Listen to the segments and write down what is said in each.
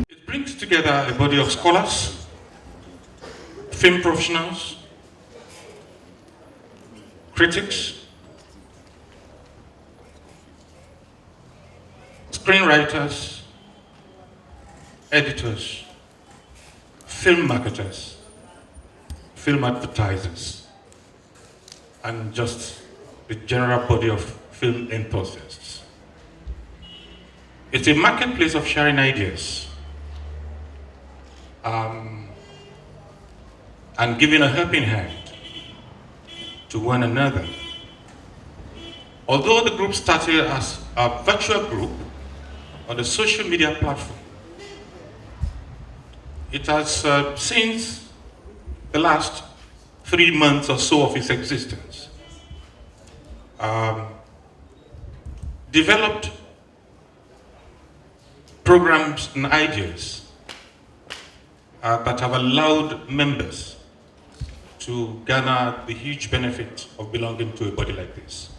It brings together a body of scholars, film professionals, critics, screenwriters, editors, film marketers, film advertisers, and just the general body of film enthusiasts. It's a marketplace of sharing ideas and giving a helping hand to one another. Although the group started as a virtual group on the social media platform, it has, since the last 3 months or so of its existence, developed programs and ideas that have allowed members to garner the huge benefit of belonging to a body like this.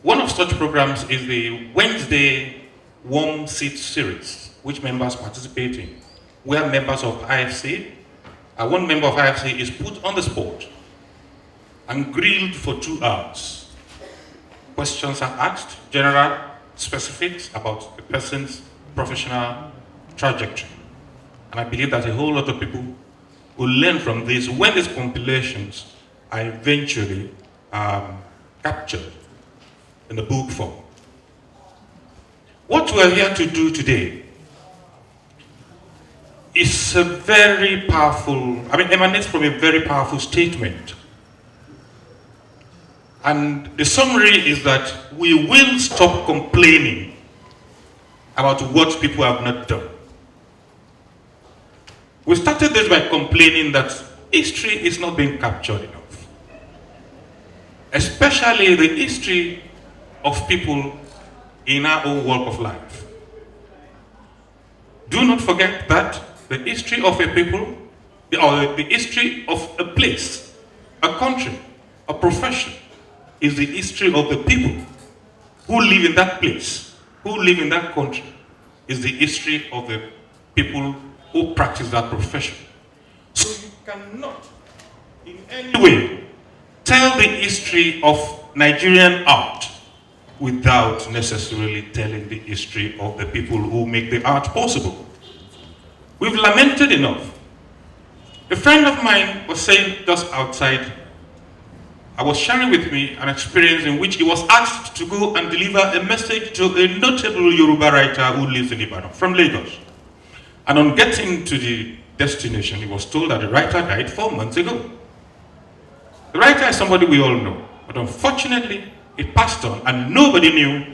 One of such programs is the Wednesday Warm Seat Series, which members participate in, where members of IFC, one member of IFC is put on the spot and grilled for 2 hours. Questions are asked, general specifics about the person's professional trajectory. And I believe that a whole lot of people will learn from this when these compilations are eventually captured in the book form. What we are here to do today is a very powerful, emanates from a very powerful statement. And the summary is that we will stop complaining about what people have not done. We started this by complaining that history is not being captured enough. Especially the history of people in our own walk of life. Do not forget that the history of a people, or the history of a place, a country, a profession, is the history of the people who live in that place, who live in that country, is the history of the people who practice that profession. So you cannot in any way tell the history of Nigerian art without necessarily telling the history of the people who make the art possible. We've lamented enough. A friend of mine was saying just outside, I was sharing with me an experience in which he was asked to go and deliver a message to a notable Yoruba writer who lives in Ibadan, from Lagos. And on getting to the destination, he was told that the writer died 4 months ago. The writer is somebody we all know, but unfortunately, it passed on and nobody knew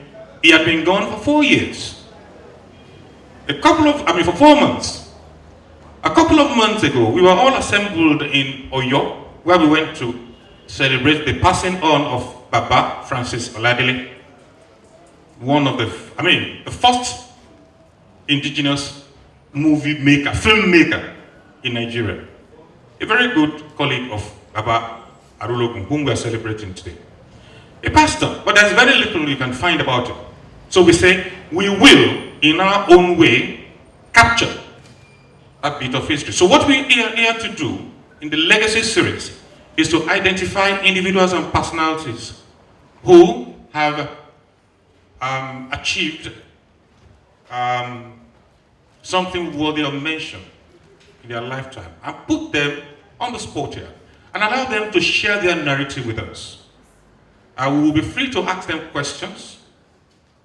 he had been gone for 4 years. For 4 months. A couple of months ago, we were all assembled in Oyo, where we went to celebrate the passing on of Baba Francis Oladele, one of the first indigenous movie maker, filmmaker in Nigeria. A very good colleague of Baba ARULOGU, whom we are celebrating today. A pastor, but there's very little you can find about it. So we say, we will, in our own way, capture a bit of history. So what we are here to do in the Legacy Series is to identify individuals and personalities who have achieved something worthy of mention in their lifetime and put them on the spot here and allow them to share their narrative with us. We will be free to ask them questions,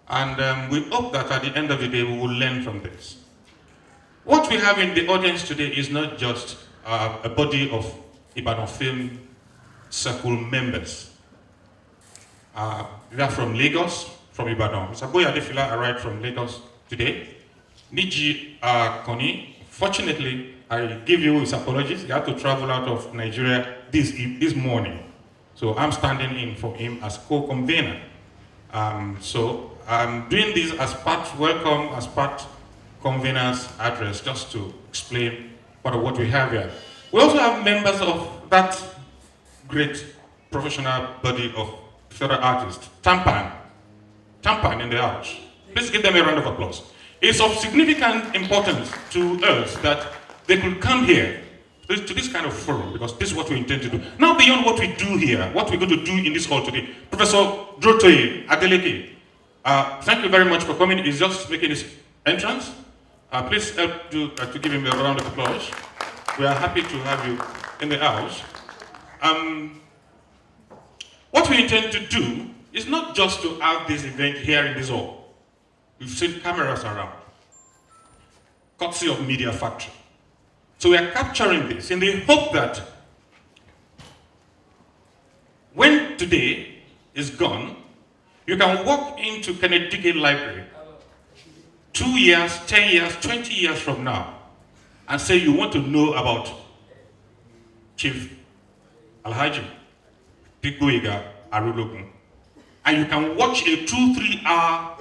and we hope that at the end of the day we will learn from this. What we have in the audience today is not just a body of Ibadan Film Circle members. We are from Lagos, from Ibadan. Mr. Boyadefila arrived from Lagos today. Niji Koni, fortunately, I give you his apologies. He had to travel out of Nigeria this morning. So I'm standing in for him as co-convener. So I'm doing this as part welcome, as part convener's address, just to explain part of what we have here. We also have members of that great professional body of federal artists, Tampan in the house. Please give them a round of applause. It's of significant importance to us that they could come here to this kind of forum, because this is what we intend to do. Now, beyond what we do here, what we're going to do in this hall today, Professor Drotoye Adeleke, thank you very much for coming. He's just making his entrance. Please help to give him a round of applause. We are happy to have you in the house. What we intend to do is not just to have this event here in this hall. We've seen cameras around, courtesy of Media Factory. So we are capturing this in the hope that when today is gone, you can walk into Kennedy Library 2 years, 10 years, 20 years from now and say you want to know about Chief Alhaji ADEGBOYEGA ARULOGU. And you can watch a 2-3 hour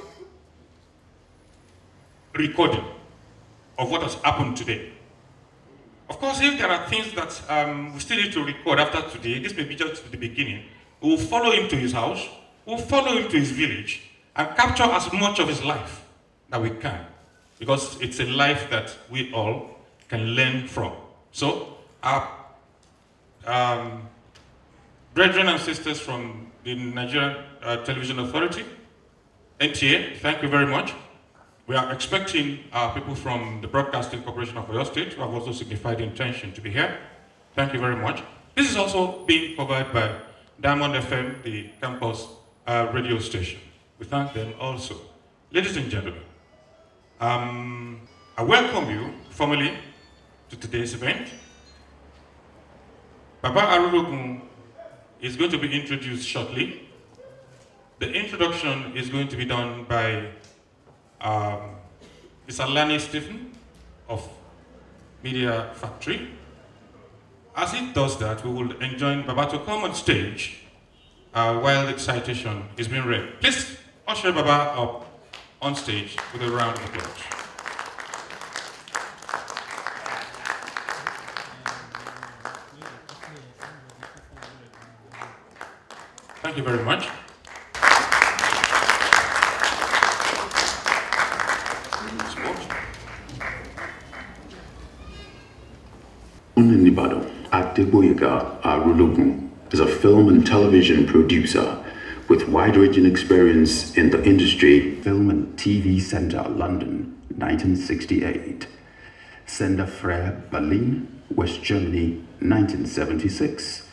recording of what has happened today. Of course, if there are things that we still need to record after today, this may be just the beginning. We will follow him to his house, we'll follow him to his village, and capture as much of his life that we can, because it's a life that we all can learn from. So, our brethren and sisters from the Nigerian Television Authority, NTA, thank you very much. We are expecting people from the Broadcasting Corporation of Oyo State who have also signified the intention to be here. Thank you very much. This is also being covered by Diamond FM, the campus radio station. We thank them also. Ladies and gentlemen, I welcome you formally to today's event. Baba ARULOGU is going to be introduced shortly. The introduction is going to be done by Mr. Lani Stephen of Media Factory. As he does that, we will enjoin Baba to come on stage while the citation is being read. Please usher Baba up on stage with a round of applause. Thank you very much. In Ibadan, ADEGBOYEGA ARULOGU is a film and television producer with wide-ranging experience in the industry. Film and TV Centre, London, 1968. Sender Frère, Berlin, West Germany, 1976.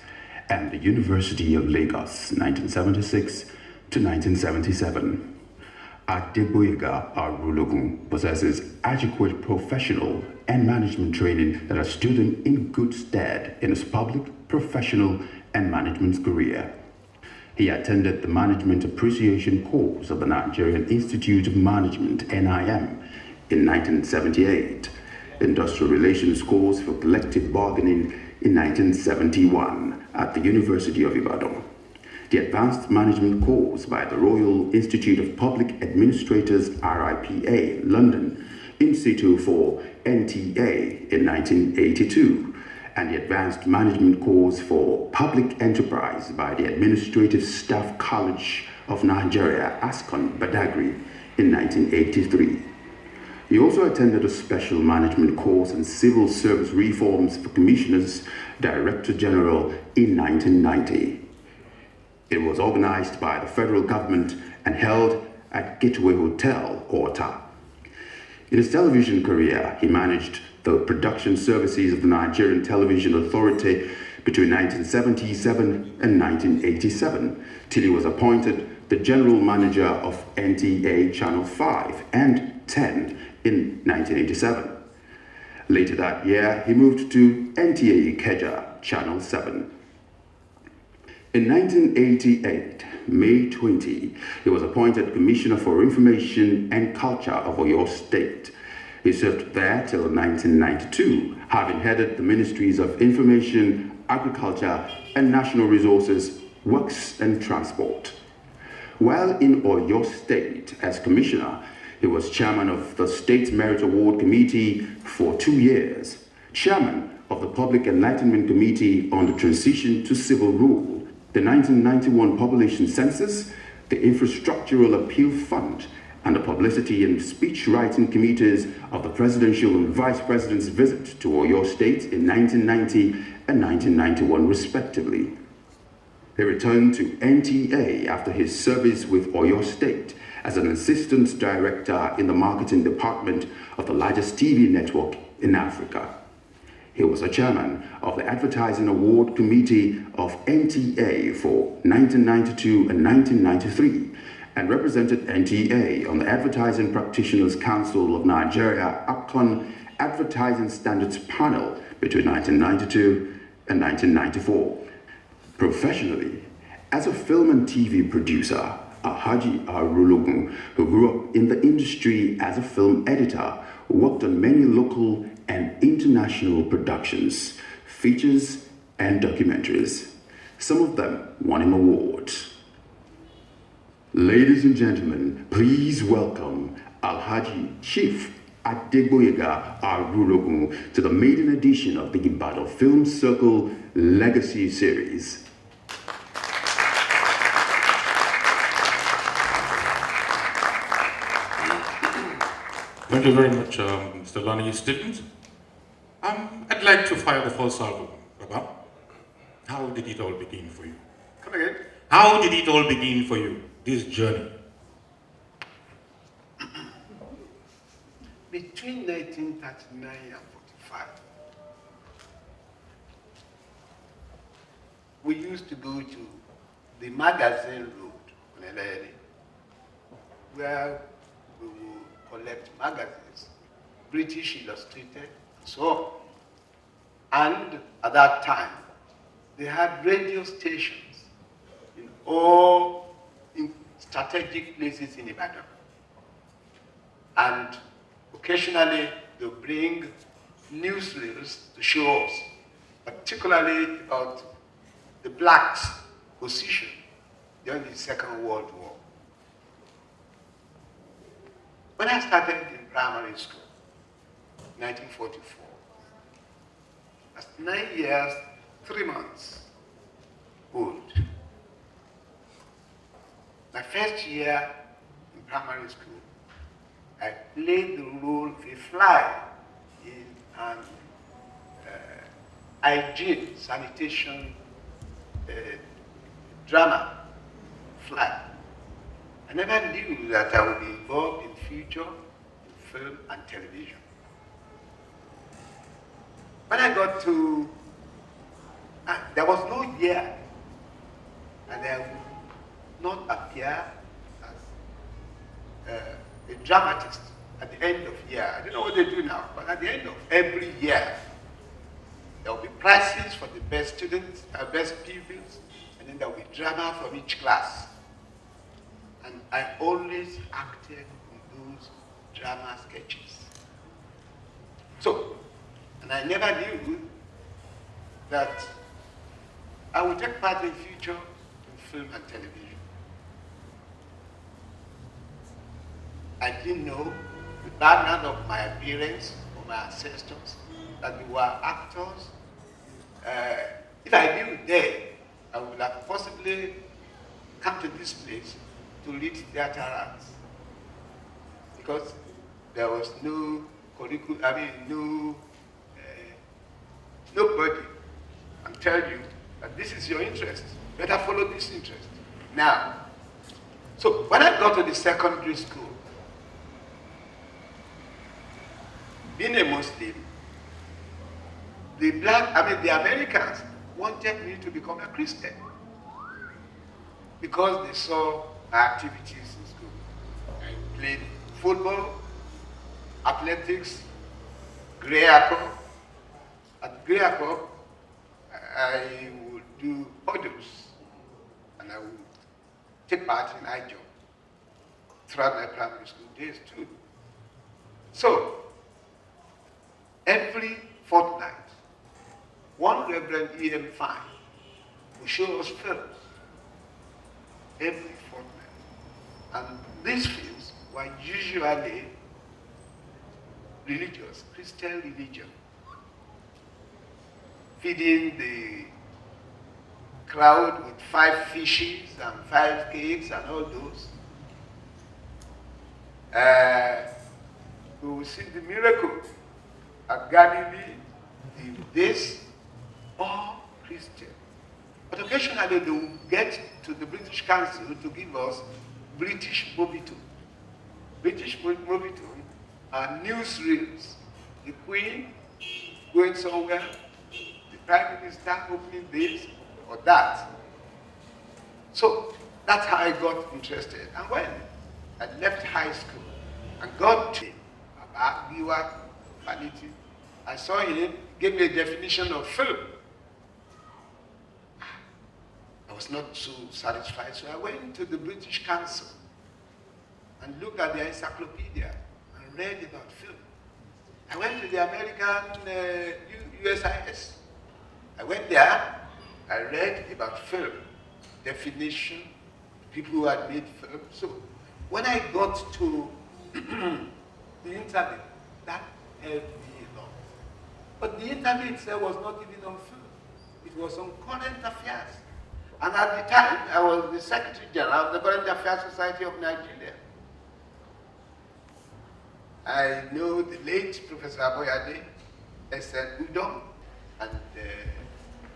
And the University of Lagos, 1976 to 1977. ADEGBOYEGA ARULOGU possesses adequate professional and management training that has stood him in good stead in his public, professional, and management career. He attended the Management Appreciation course of the Nigerian Institute of Management, NIM, in 1978, Industrial Relations course for Collective Bargaining in 1971 at the University of Ibadan, the Advanced Management course by the Royal Institute of Public Administrators, RIPA, London, in situ for NTA in 1982, and the Advanced Management course for Public Enterprise by the Administrative Staff College of Nigeria, ASCON, Badagry, in 1983. He also attended a special management course in civil service reforms for Commissioners, Director General in 1990. It was organized by the federal government and held at Gateway Hotel, Ota. In his television career, he managed the production services of the Nigerian Television Authority between 1977 and 1987, till he was appointed the general manager of NTA Channel 5 and 10 in 1987. Later that year, he moved to NTA Ikeja Channel 7. In 1988, May 20, he was appointed Commissioner for Information and Culture of Oyo State. He served there till 1992, having headed the Ministries of Information, Agriculture, and National Resources, Works and Transport. While in Oyo State as Commissioner, he was Chairman of the State Merit Award Committee for 2 years, Chairman of the Public Enlightenment Committee on the Transition to Civil Rule, the 1991 Population Census, the Infrastructural Appeal Fund, and the Publicity and Speech Writing Committees of the Presidential and Vice President's visit to Oyo State in 1990 and 1991 respectively. He returned to NTA after his service with Oyo State as an assistant director in the marketing department of the largest TV network in Africa. He was a chairman of the Advertising Award Committee of NTA for 1992 and 1993 and represented NTA on the Advertising Practitioners Council of Nigeria APCON Advertising Standards Panel between 1992 and 1994. Professionally, as a film and TV producer, Alhaji ARULOGU, who grew up in the industry as a film editor, worked on many local and international productions, features, and documentaries. Some of them won him awards. Ladies and gentlemen, please welcome Alhaji Chief ADEGBOYEGA ARULOGU to the maiden edition of the Ibadan Film Circle Legacy Series. Thank you very much, Mr. Lani Stevens. I'd like to fire the first salvo. Baba, how did it all begin for you? Come again? How did it all begin for you, this journey? Between 1939 and 45, we used to go to the magazine road on Eleni, where we would collect magazines, British Illustrated, and so on. And at that time, they had radio stations in all strategic places in Ibadan. And occasionally, they'll bring newsreels to show us, particularly about the blacks' position during the Second World War. When I started in primary school, 1944, I was 9 years, 3 months old. My first year in primary school, I played the role of a fly in an hygiene, sanitation drama, Fly. I never knew that I would be involved in future in film and television. When I got to, there was no year and I would not appear as a dramatist at the end of year. I don't know what they do now, but at the end of every year, there will be prizes for the best students, best pupils, and then there will be drama from each class. And I always acted in those drama sketches. So, and I never knew that I would take part in future in film and television. I didn't know the background of my parents or my ancestors, that they were actors. If I knew then, I would have possibly come to this place to lead theater arts, because there was no curriculum, nobody can tell you that this is your interest, better follow this interest. Now, so when I got to the secondary school, being a Muslim, the Americans wanted me to become a Christian because they saw my activities in school. I played football, athletics, Grey Aqua. At Grey Aqua, I would do hurdles and I would take part in high jump throughout my primary school days too. So, every fortnight, one Reverend E.M. Fine will show us films every fortnight. And these films were usually religious, Christian religion. feeding the crowd with 5 fishes and 5 cakes and all those. We will see the miracle at Galilee, this, all Christian. But occasionally they will get to the British Council to give us British Movietone. British Movietone are newsreels. The Queen going somewhere, the Prime Minister opening this or that. So that's how I got interested. And when I left high school and got to about Giwa, Vanity, I saw him, gave me a definition of film. I was not so satisfied, so I went to the British Council and looked at their encyclopedia and read about film. I went to the American USIS. I went there, I read about film, definition, people who had made film. So when I got to the interview, that helped me a lot. But the interview itself was not even on film. It was on current affairs. And at the time, I was the Secretary General of the Current Affairs Society of Nigeria. I know the late Professor Aboyade, S.N. Udom, and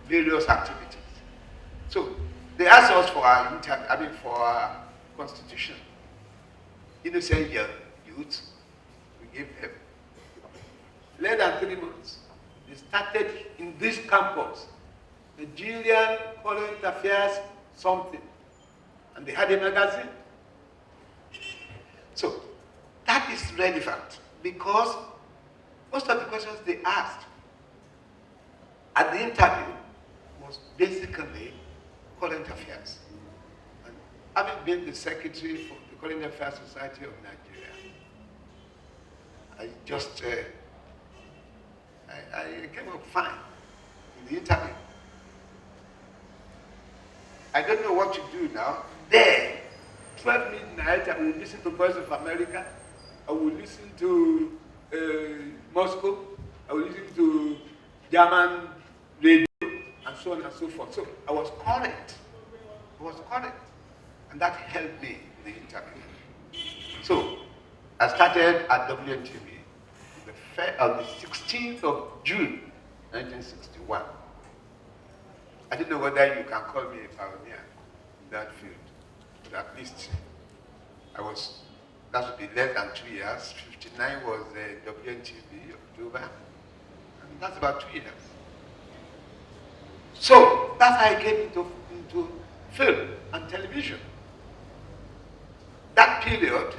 various activities. So they asked us for our for our constitution. Innocent young youth, we gave them less than 3 months. They started in this campus, Nigerian Current Affairs something, and they had a magazine. So that is relevant because most of the questions they asked at the interview was basically current affairs. And having been the secretary for the Current Affairs Society of Nigeria, I just I came up fine in the interview. I don't know what to do now. There, 12 midnight, I will listen to Voice of America. I will listen to Moscow. I will listen to German radio, and so on and so forth. So I was correct. I was correct. And that helped me in the interview. So I started at WNTV on the 16th of June, 1961. I don't know whether you can call me a pioneer in that field, but at least that would be less than 2 years. 59 was WNTV, October, and that's about 2 years. So that's how I came into film and television. That period,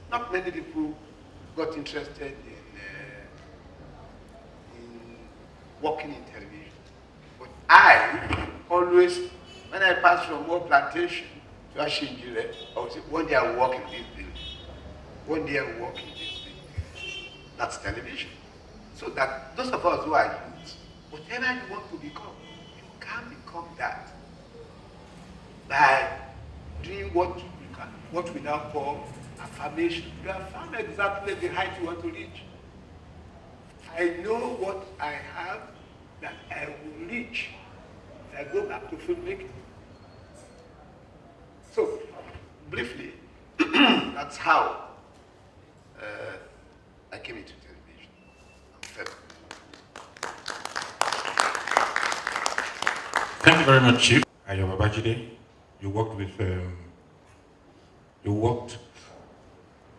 not many people got interested in working in television. But I always, when I passed from one plantation to Ashinjire, I would say, one day I will work in this building. One day I will work in this building. That's television. So that those of us who are youths, whatever you want to become, you can become that by doing what we now call affirmation. You affirm exactly the height you want to reach. I know what I have that I will reach if I go back to filmmaking. So, briefly, that's how I came into television and film. Thank you very much, Chief. Ayo Babajide, you worked with, you worked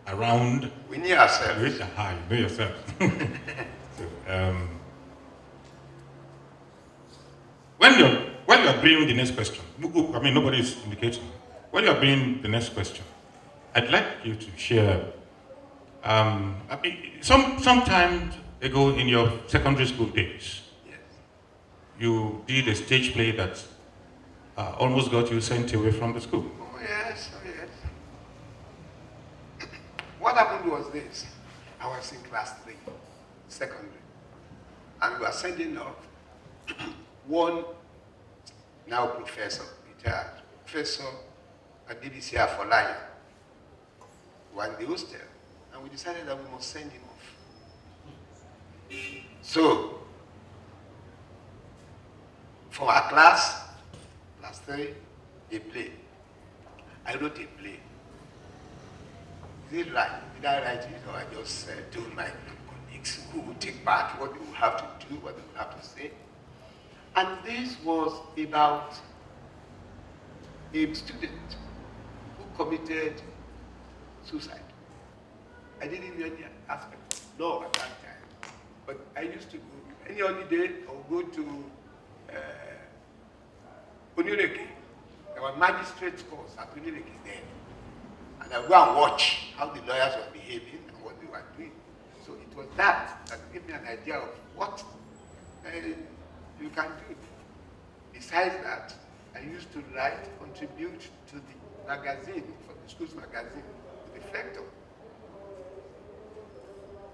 around. We knew ourselves. You know yourself. So, when you're bringing the next question, I mean, nobody's indicating. When you're bringing the next question, I'd like you to share. I mean, some time ago in your secondary school days, Yes. you did a stage play that almost got you sent away from the school. Oh yes, oh yes. What happened was this. I was in class 3, secondary, and we were sending off one now professor, retired Professor at DBC Afolayan, was in the hostel, and we decided that we must send him off. So for our class 3, a play. I wrote a play. Is it right? Did I write it, or I just told my colleagues who would take part, what they would have to do, what they would have to say? And this was about a student who committed suicide. I didn't know any aspect of law at that time, but I used to go any holiday. I would go to Onireke. There were magistrate courts at Onireke then, and I would go and watch how the lawyers were behaving and what they were doing. So it was that gave me an idea of what you can do. Besides that, I used to contribute to the magazine, for the school's magazine, the Reflector.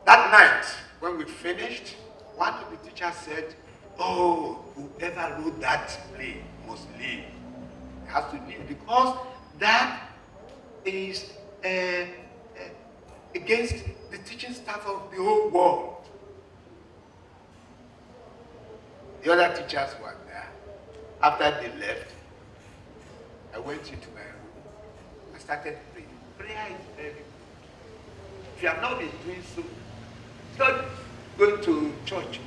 That night, when we finished, one of the teachers said, "Oh, whoever wrote that play must leave. He has to leave because that is against the teaching staff of the whole world." The other teachers were there. After they left, I went into my room. I started praying. Prayer is very good. If you have not been doing so, it's not going to church.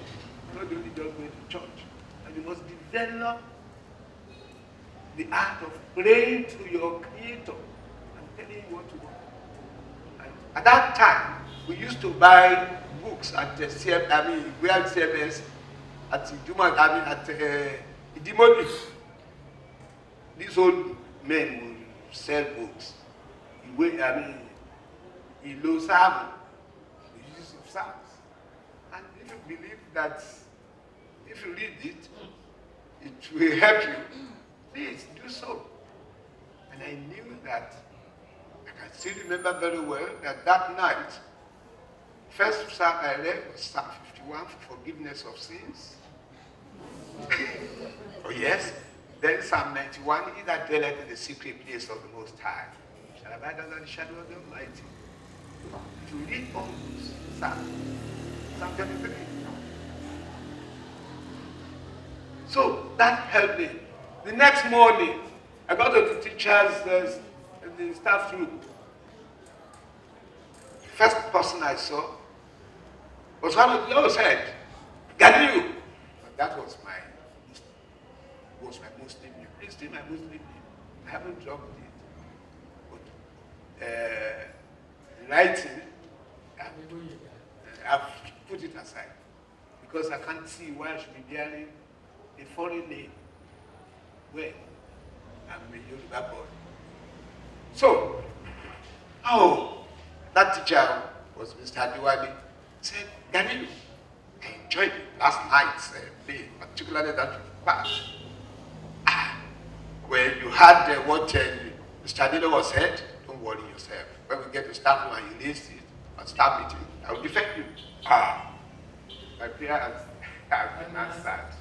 Not only just going to church. And you must develop the art of praying to your Creator and telling you what to do. And at that time, we used to buy books at the we had CMS at Iduma, at Idimoni. These old men would sell books. Ilo Samu, the use of Psalms. And if you believe that if you read it, it will help you, please do so. And I knew that, I can still remember very well that night, first Psalm I read was Psalm 51 for forgiveness of sins. Oh yes. Then Psalm 91, he that dwelleth in the secret place of the Most High shall abide under the shadow of the Almighty. To read all those Psalms, Psalm 23. So that helped me. The next morning, I got to the teachers, the staff room. First person I saw was one of those said, "Galileo." But that was my Muslim name. It's still my Muslim name. I haven't dropped it. But writing, I've put it aside because I can't see why I should be bearing a foreign name where I'm a Yoruba boy. So, that teacher was Mr. Adiwale. He said, "Daniel, I enjoyed it last night's play, particularly that part. When you had what Mr. Adilo was said, don't worry yourself. When we get to staff room and you list it and staff meeting, I will defend you." My prayer has been answered.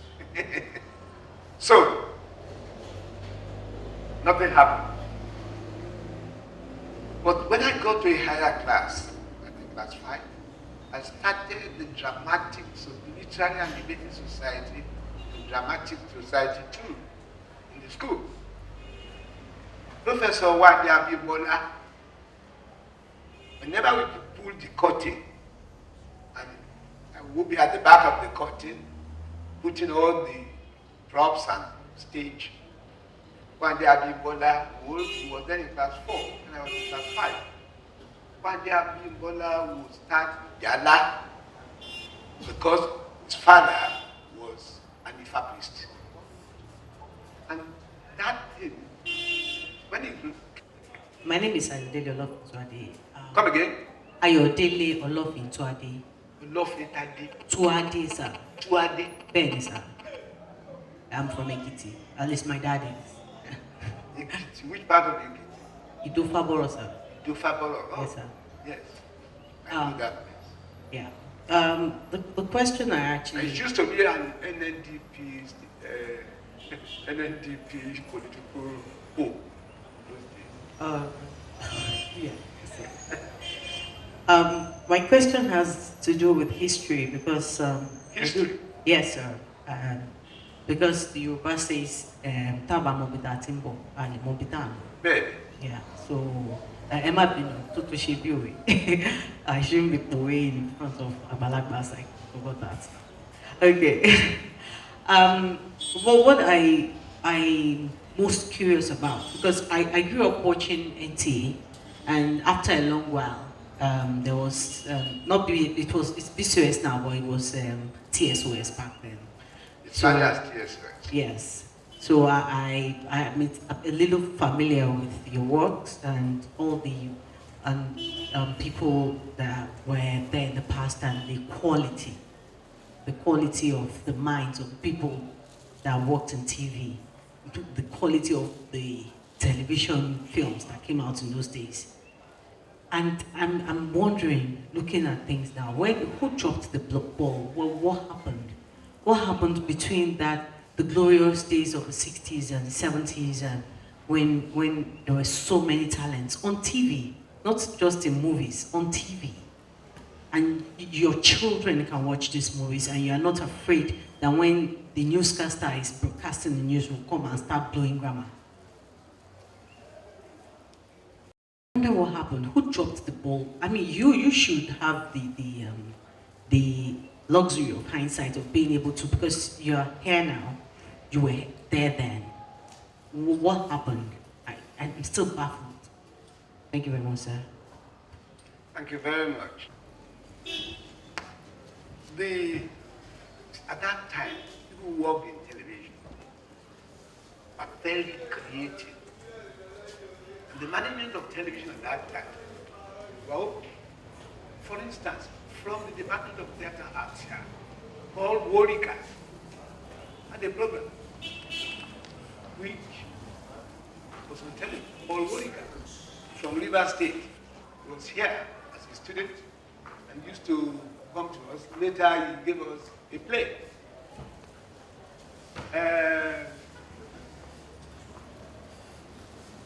So, nothing happened. But when I got to a higher class, I think class 5, I started the dramatic, so literary and debating society, the dramatic society too, in the school. Professor Wadi Abibola, whenever we pull the curtain, and I will be at the back of the curtain, putting all the props and stage. Wadi Abibola was then in class 4, and I was in class 5. Wadi Abibola would start Yala because his father was an Ifa priest. And that thing, when he grew. My name is Ayodele Olofin-Tuade. Come again? Ayodele Olofin-Tuade. Tuade, sir. Tuade. Bẹ́ẹ̀ni, sir. I'm from Ekiti. At least my dad is. Ekiti. Which part of Ekiti? Idofaboro, sir. Idofaboro. Oh. Yes, sir. Yes. I know that place. Yeah. The question I actually. It used to be an NNDP political home. Yeah. My question has to do with history because history. Yes, sir. Because the Yoruba says, Taba Mobita Timbo, and Mobita. Baby. Yeah, so Emma Bino, Toto Shibiwe. I shouldn't be away in front of Abalagbas. I forgot that. Okay. um, well, what I'm most curious about, because I grew up watching NTA, and after a long while, there was it's BCOS now, but it was TSOS back then. It's not just TSOS. Yes. So I'm a little familiar with your works and all the people that were there in the past, and the quality of the minds of the people that worked in TV, the quality of the television films that came out in those days. And I'm wondering, looking at things now, who dropped the ball? Well, what happened? What happened between the glorious days of the 60s and 70s, and when there were so many talents on TV, not just in movies, on TV. And your children can watch these movies, and you're not afraid that when the newscaster is broadcasting the news, will come and start blowing grammar. I wonder what happened. Who dropped the ball? I mean, you should have the luxury of hindsight of being able to, because you're here now, you were there then. What happened? I'm still baffled. Thank you very much, sir. Thank you very much. At that time, people who worked in television are very creative. And the management of television at that time, well, for instance, from the Department of Theatre Arts here, Paul Warika had a program which was on television. Paul Warika from River State was here as a student and used to come to us. Later, he gave us a play.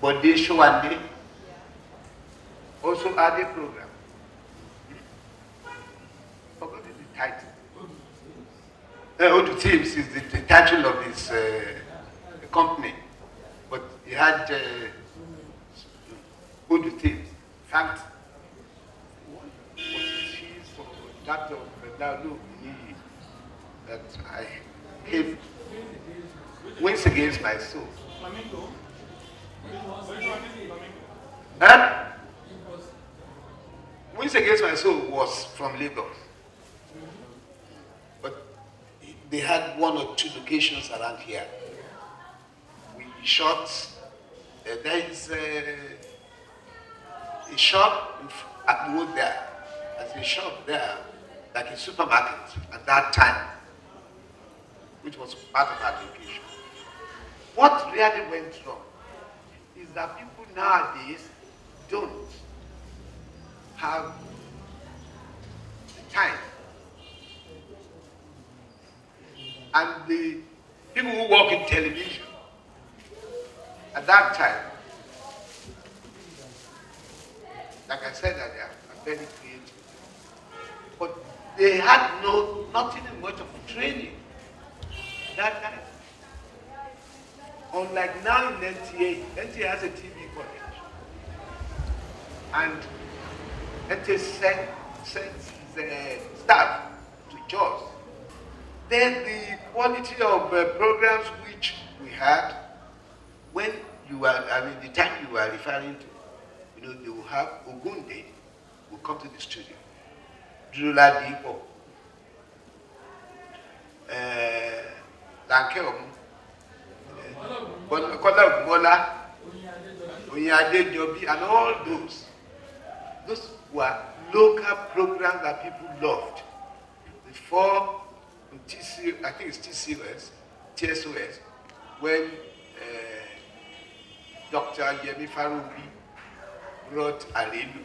Bode Showande also had a program. Forgot the title. Odu Teams is the title of his company, but he had Odu Teams. In fact, what is for that of Dalu that I came wins against my soul. Huh? Wins Against My Soul was from Lagos. But they had one or two locations around here. We shot, there is a shop at the road there. There's a shop there, like a supermarket at that time, which was part of our location. What really went wrong is that people nowadays don't have the time. And the people who work in television at that time, like I said earlier, are very creative. But they had nothing much of training at that time. Unlike now in NTA, NTA has a TV college. And NTA sends staff to Jos. Then the quality of programs which we had, when you were, the time you were referring to, they will have Ogunde will come to the studio. Drula Dipo, Lankeomu, Kola Mola, Onyade Jobi, and all those. Those were local programs that people loved. Before TC, I think it's TSOS, when Dr. Yemi Faroubi brought Alelu.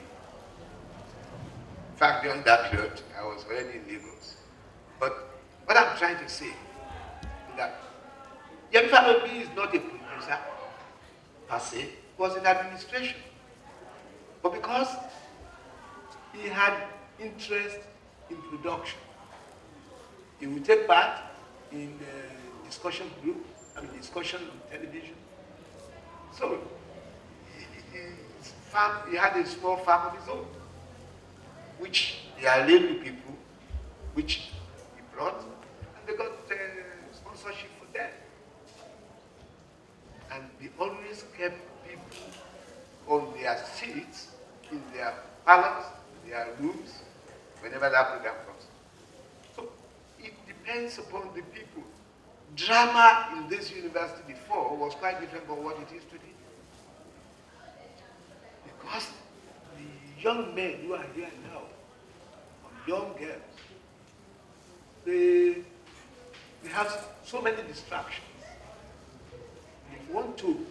In fact, during that period, I was already in Lagos. But what I'm trying to say is that Yemi Faroubi is not a producer per se, he was in administration. But because he had interest in production, he would take part in the discussion group, discussion on television. So he had a small farm of his own, which they are labeled people, which he brought, and they got sponsorship for them. And they always kept people on their seats, in their palace, their rooms, whenever that program comes. So it depends upon the people. Drama in this university before was quite different from what it is today. Because the young men who are here now, or young girls, they have so many distractions. If you want to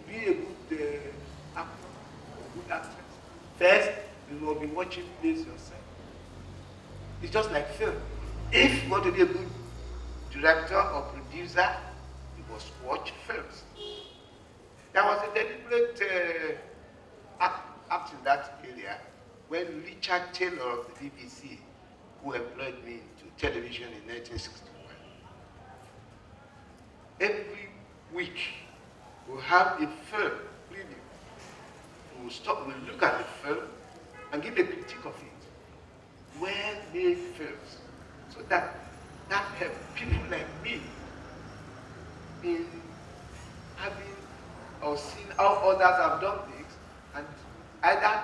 be a good actor or good actress, first you will be watching plays yourself. It's just like film. If you want to be a good director or producer, you must watch films. There was a deliberate act in that area when Richard Taylor of the BBC, who employed me to television in 1961, every week we'll have a film preview. We'll look at the film and give a critique of it. Well-made films. So that helps people like me in having or seeing how others have done things and either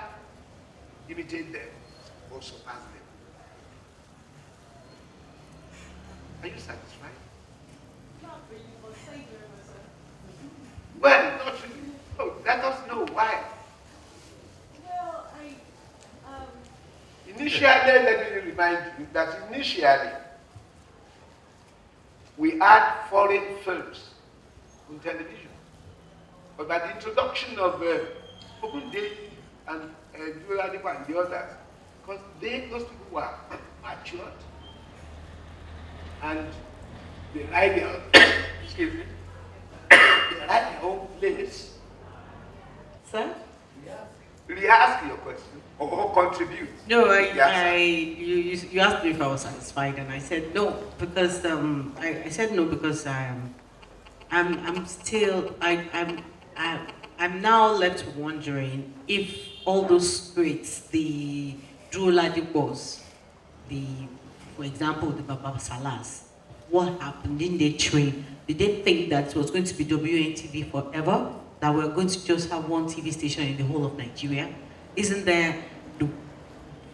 imitate them or surpass them. Are you satisfied? Not really, but thank you very much, sir. Well, not really. No, let us know why. Well, Initially, let me remind you that initially, we had foreign films on television. But by the introduction of Ogunde and Duradipo and the others, because those people were matured and they like their excuse me, they like their own place. Sir? Really ask your question or contribute. No, you asked me if I was satisfied, and I said no because I said no because I'm still I'm now left wondering if all those greats, the Duoladipos, for example, the Baba Salas, what happened? Didn't they train? Did they think that it was going to be WNTV forever? That we're going to just have one TV station in the whole of Nigeria?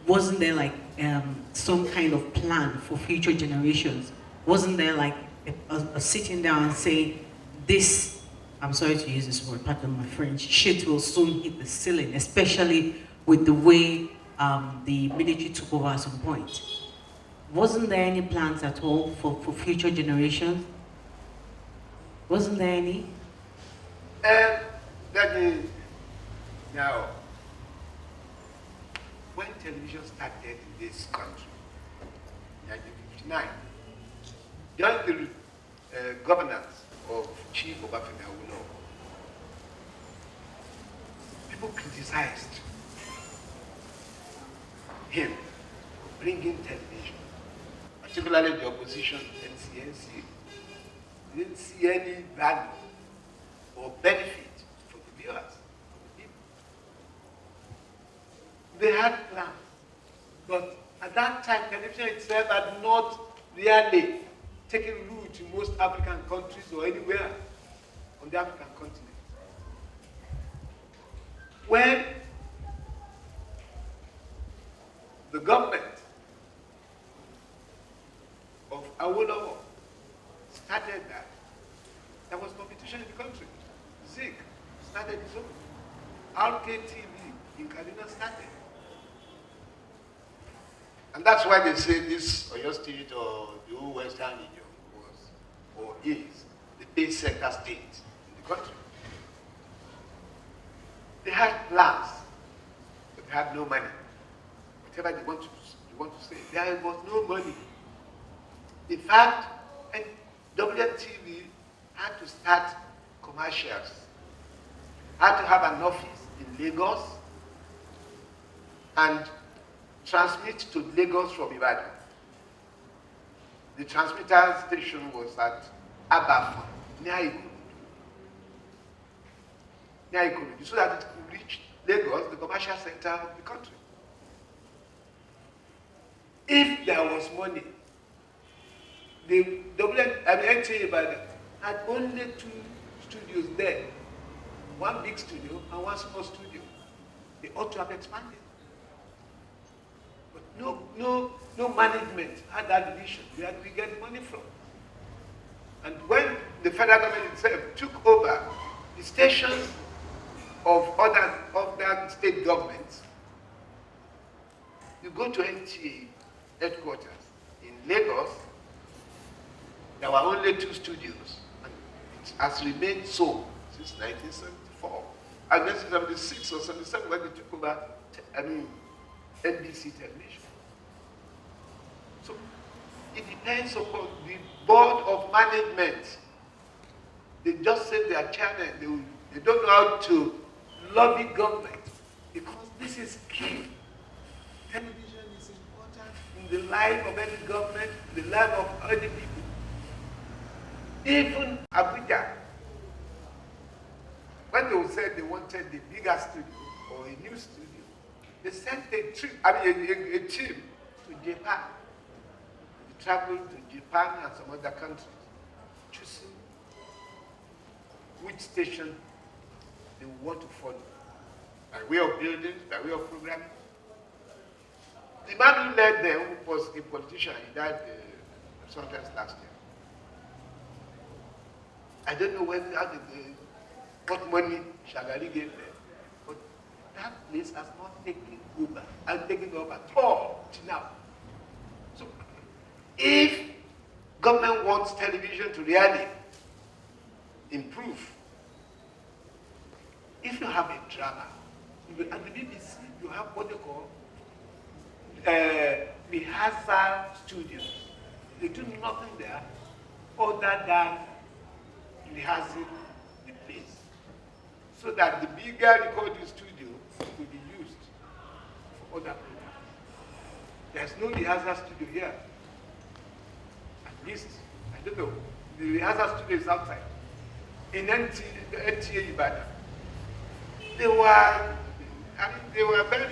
Wasn't there like some kind of plan for future generations? Wasn't there like a sitting down and saying, this, I'm sorry to use this word, pardon my French, shit will soon hit the ceiling, especially with the way the military took over at some point? Wasn't there any plans at all for future generations? Wasn't there any? Now, when television started in this country, in 1959, during the governance of Chief Obafemi Awolowo, people criticized him for bringing television, particularly the opposition, NCNC. Didn't see any value or benefit for the viewers, for the people. They had plans, but at that time, television itself had not really taken root in most African countries or anywhere on the African continent. When the government of Awolowo started that, there was competition in the country. Zik started his own. RKTV in Kaduna started. And that's why they say this Oyo State or the whole Western region was, or is, the base sector state in the country. They had plans, but they had no money. Whatever they want to say, there was no money. In fact, and WTV had to start commercials, had to have an office in Lagos and transmit to Lagos from Ibadan. The transmitter station was at Abafa, near Ikorodu, so that it could reach Lagos, the commercial center of the country. If there was money, the NTA Ibadan had only 2 studios there, one big studio and one small studio. They ought to have expanded. But no management had that vision. Where do we get money from? And when the federal government itself took over the stations of other state governments, you go to NTA headquarters in Lagos, there were only 2 studios, and it has remained so since 1974. And 1976 or 77 when they took over, NBC television. So it depends upon the board of management. They just say they are chairman. They don't know how to lobby government, because this is key. Television is important in the life of any government, in the life of other people. Even Abuja, when they said they wanted the bigger studio or a new studio, they sent a team to Japan. They traveled to Japan and some other countries, choosing which station they want to follow. By way of buildings, by way of programming. The man who led them was a politician. He died sometimes last year. I don't know what money Shagari gave them, but that place has not taken over and taken over at all till now. So, if government wants television to really improve, if you have a drama, at the BBC, you have what they call rehearsal studios. They do nothing there other than rehearsing the place, so that the bigger recording studio will be used for other programs. There's no rehearsal studio here. At least, I don't know, the rehearsal studio is outside. In NTA Ibadan, they were very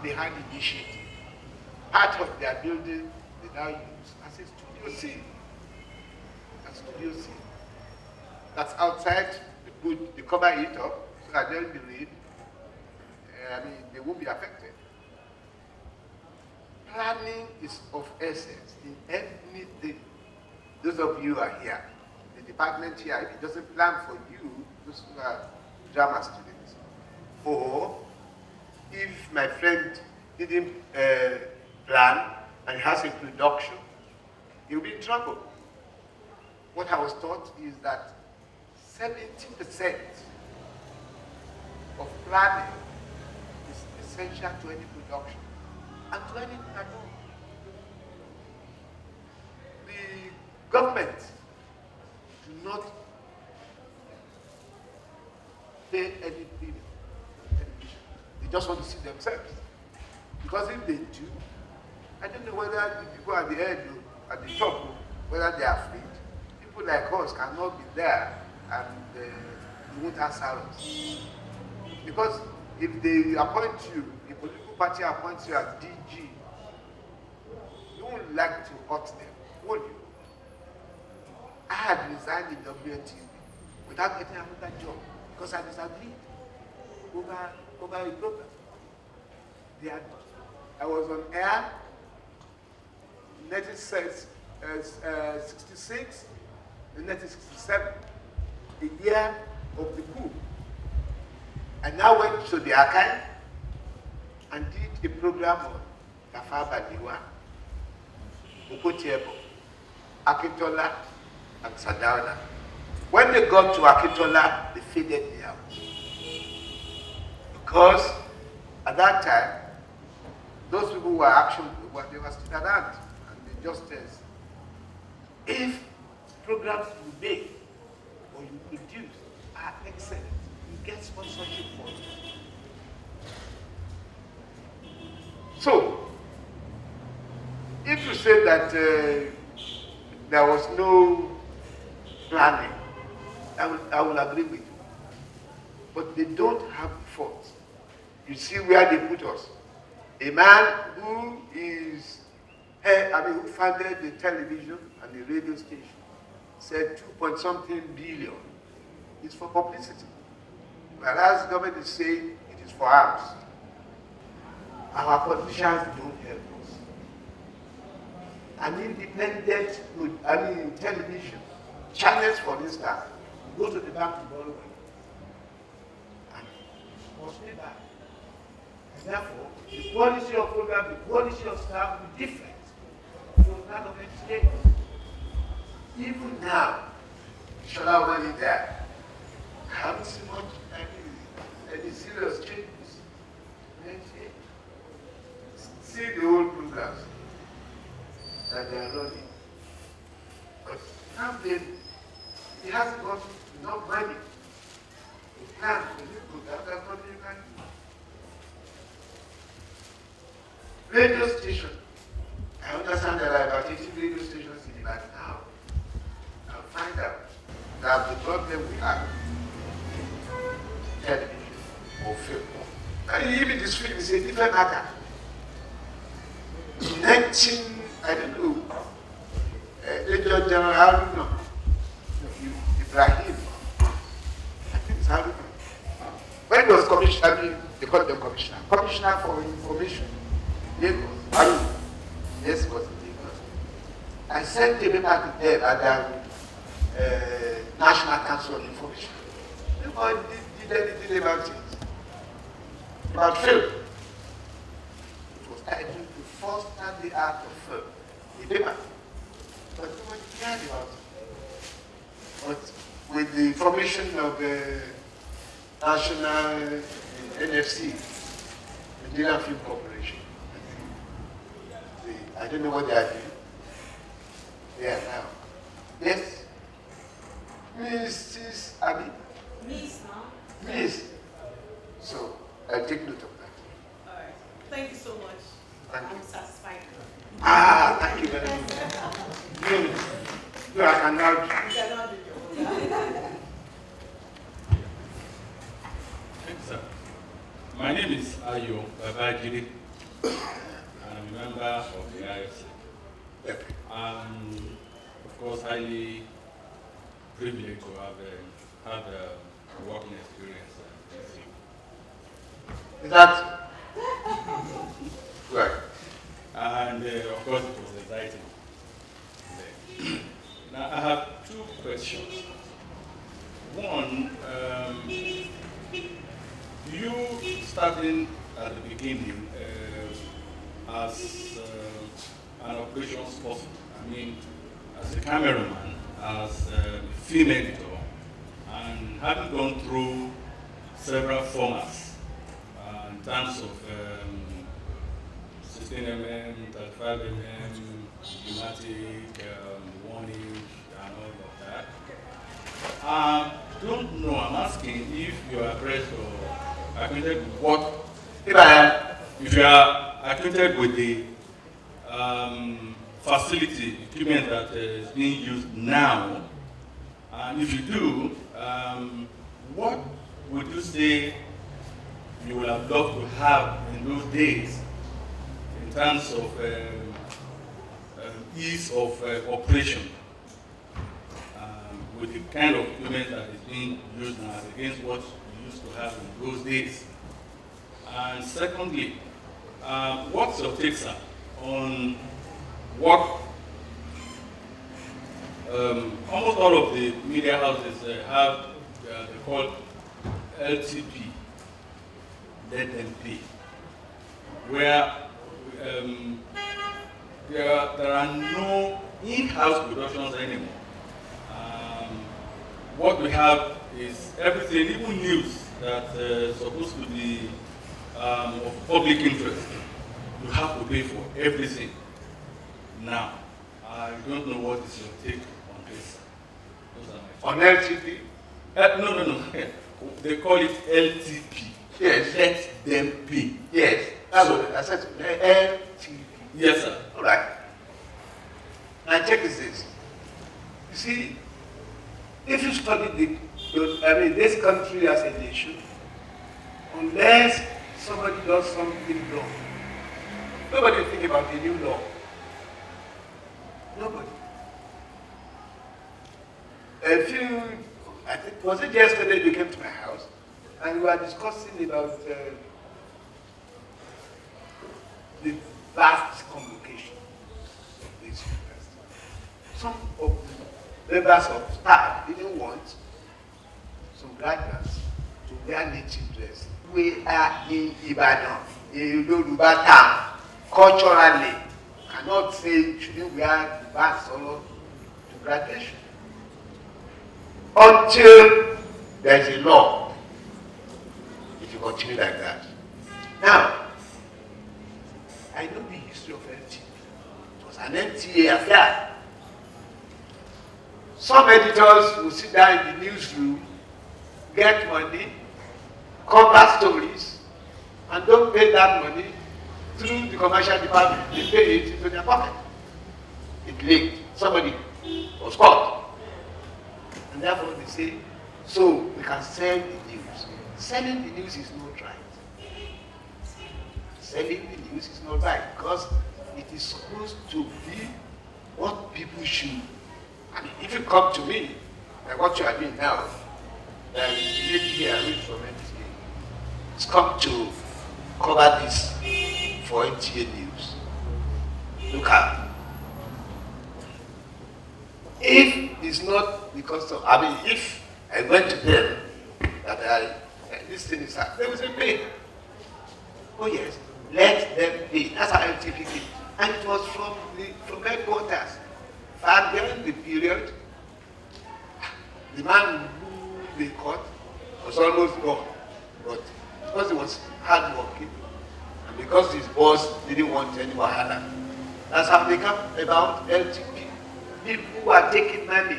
they had initiative. Part of their building they now use as a studio C. Studio C. That's outside. They cover it up so that during the rain, they won't be affected. Planning is of essence in anything. Those of you who are here, the department here, if it doesn't plan for you, those who are drama students, or if my friend didn't plan and has a production, he'll be in trouble. What I was taught is that 70% of planning is essential to any production and to any platform. The government do not pay any bill for television. They just want to see themselves. Because if they do, I don't know whether the people at the head or at the top, whether they are free. People like us cannot be there and they won't answer us. Because if they appoint you, a political party appoints you as DG, you won't like to hurt them, will you? I had resigned in WNTV without getting another job because I disagreed over a program. I was on air in 1966 and 1967, the year of the coup. I now went to the archive and did a program on Tafa Baliwa, Okotiebo, Akintola, and Sadauna. When they got to Akintola, they faded me out. Because at that time, those people who were action, they were still around, and they just said, if programs you make or you produce are excellent, you get sponsorship for it. So, to say that there was no planning, I will agree with you. But they don't have fault. You see where they put us. A man who who founded the television and the radio station said 2-point-something billion is for publicity. Whereas the government is saying it is for arms. Our politicians don't help us. An independent, television channels, for instance, go to the bank to borrow money and must pay back. And therefore, the quality of program, the quality of staff will be different from that of any state. Even now, should I already there? I haven't seen much any serious changes. See the old programs that they are running. But now he hasn't got enough money to plan the new program. That's what you can do. Radio station. I understand there are about 80 radio stations in Ibadan now. I'll find out that the problem we have television or film. And even this film is a different matter. In 19, I don't know, Major General ARULOGU, Ibrahim, I think it's ARULOGU. When he was commissioner, they called them commissioner. Commissioner for Information, Lagos, ARULOGU. Yes, it was in Lagos. I sent a paper to them at the National Council of Information. Nobody did anything about it. About film. It was titled The First and the Art of Film. The paper. But nobody cared about it. But with the formation of the National NFC, Nigerian Film Corporation, I don't know what they are doing. They are now. Yes? Mrs. Abi? Miss, huh? Miss. So, I take note of that. All right. Thank you so much. Thank you. I'm satisfied. Thank you very much. No, I can now. You cannot do your Thank you, sir. My name is Ayo Babajiri. I'm a member of the IFC. I'm, of course, highly privileged to have had a working experience in this field. Is that right? And of course, it was exciting. Now, I have two questions. One, you starting at the beginning as an operations person, I mean, as a cameraman, as a film editor, and having gone through several formats in terms of 16mm, 35mm, pneumatic, 1 inch, and all of that. I don't know, I'm asking if you are abreast or acquainted with what, if you are acquainted with the facility, equipment that is being used now, and if you do, what would you say you would have loved to have in those days in terms of ease of operation with the kind of equipment that is being used now against what you used to have in those days? And secondly, what's your take, sir, on what almost all of the media houses have, they call LTP, let them pay, where there are no in-house productions anymore. What we have is everything, even news that is supposed to be of public interest. You have to pay for everything. Now, I don't know what is your take on this. Those are my On LTP? no. They call it LTP. Yes. Let them pay. Yes. That's what I said. LTP. Yes, sir. All right. My check is this. You see, if you study this country as a nation, unless somebody does something wrong, nobody think about a new law. Nobody. I think, was it yesterday you came to my house and we were discussing about the vast convocation of this university. Some of the members of staff didn't want some graduates to wear native dress. We are in Ibadan, in Yoruba town, culturally, cannot say you shouldn't wear the bands solo to graduation. Until there is a law, it will continue like that. Now, I know the history of NTA. It was an NTA affair. Some editors will sit down in the newsroom, get money, cover stories, and don't pay that money through the commercial department. They pay it into their pocket. It leaked. Somebody was caught. And therefore they say, so we can sell the news. Selling the news is not right. Selling the news is not right because it is supposed to be what people should. I mean, if you come to me, like what you are doing now, then maybe here I read from NTA. It's come to cover this for NTA News. Look at. If it's not because of, if I went to them that this thing is happening, they will say pay. Oh yes, let them pay. That's how LTP came. And it was from headquarters. But during the period, the man who they caught was almost gone. But because he was hardworking, and because his boss didn't want any wahala, that's how they come about LTP. People who are taking money,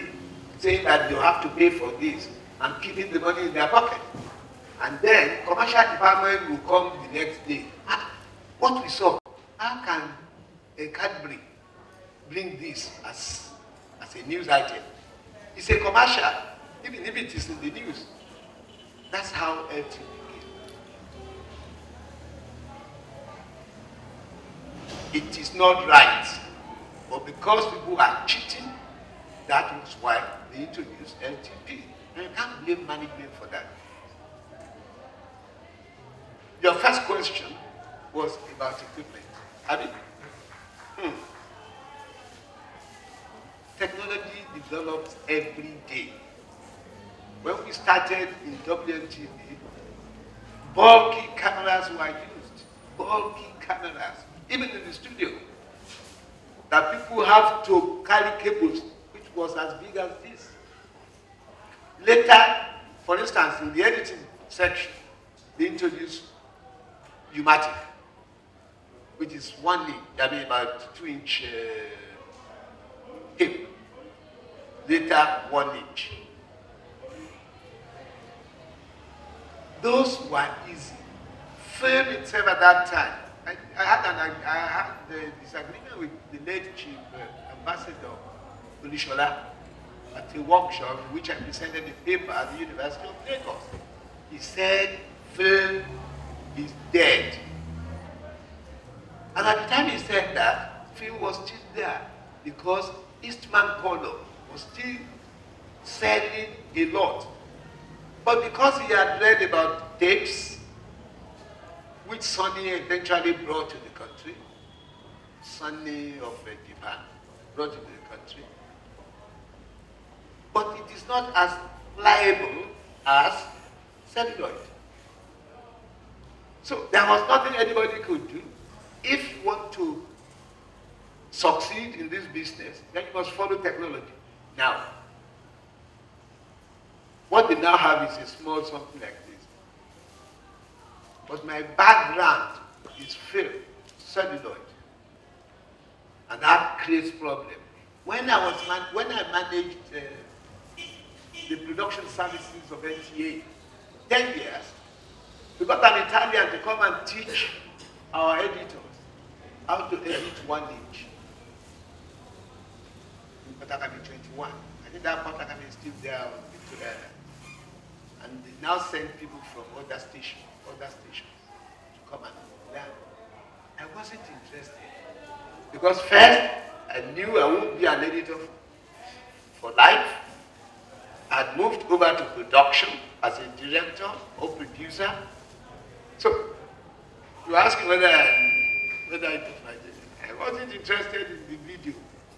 saying that you have to pay for this, and keeping the money in their pocket. And then commercial department will come the next day. What we saw, how can a Cadbury bring this as a news item? It's a commercial, even if it is in the news. That's how LTV came. It is not right. But because people are cheating, that was why they introduced LTP. And you can't blame management for that. Your first question was about equipment. Technology develops every day. When we started in WMTV, bulky cameras were used. Bulky cameras, even in the studio. That people have to carry cables, which was as big as this. Later, for instance, in the editing section, they introduced pneumatic, which is 1 inch, about 2-inch tape. Later, 1 inch. Those were easy. Film itself at that time. I had the disagreement with the late Chief Ambassador Olishola at a workshop in which I presented a paper at the University of Lagos. He said, film is dead. And at the time he said that, film was still there because Eastman Color was still selling a lot. But because he had read about tapes, which Sonny eventually brought to the country, Sonny of Japan brought to the country, but it is not as pliable as celluloid. So there was nothing anybody could do. If you want to succeed in this business, then you must follow technology. Now, what they now have is a small something like this. But my background is film, celluloid, and that creates problem. When I managed the production services of NTA 10 years, we got an Italian to come and teach our editors how to edit 1 inch. Potakami 21. I think that Potakami is still there on Victoria. And they now send people from other stations to come and learn. I wasn't interested. Because first, I knew I wouldn't be an editor for life. I'd moved over to production as a director or producer. So, you ask me whether it was my day. I wasn't interested in the video.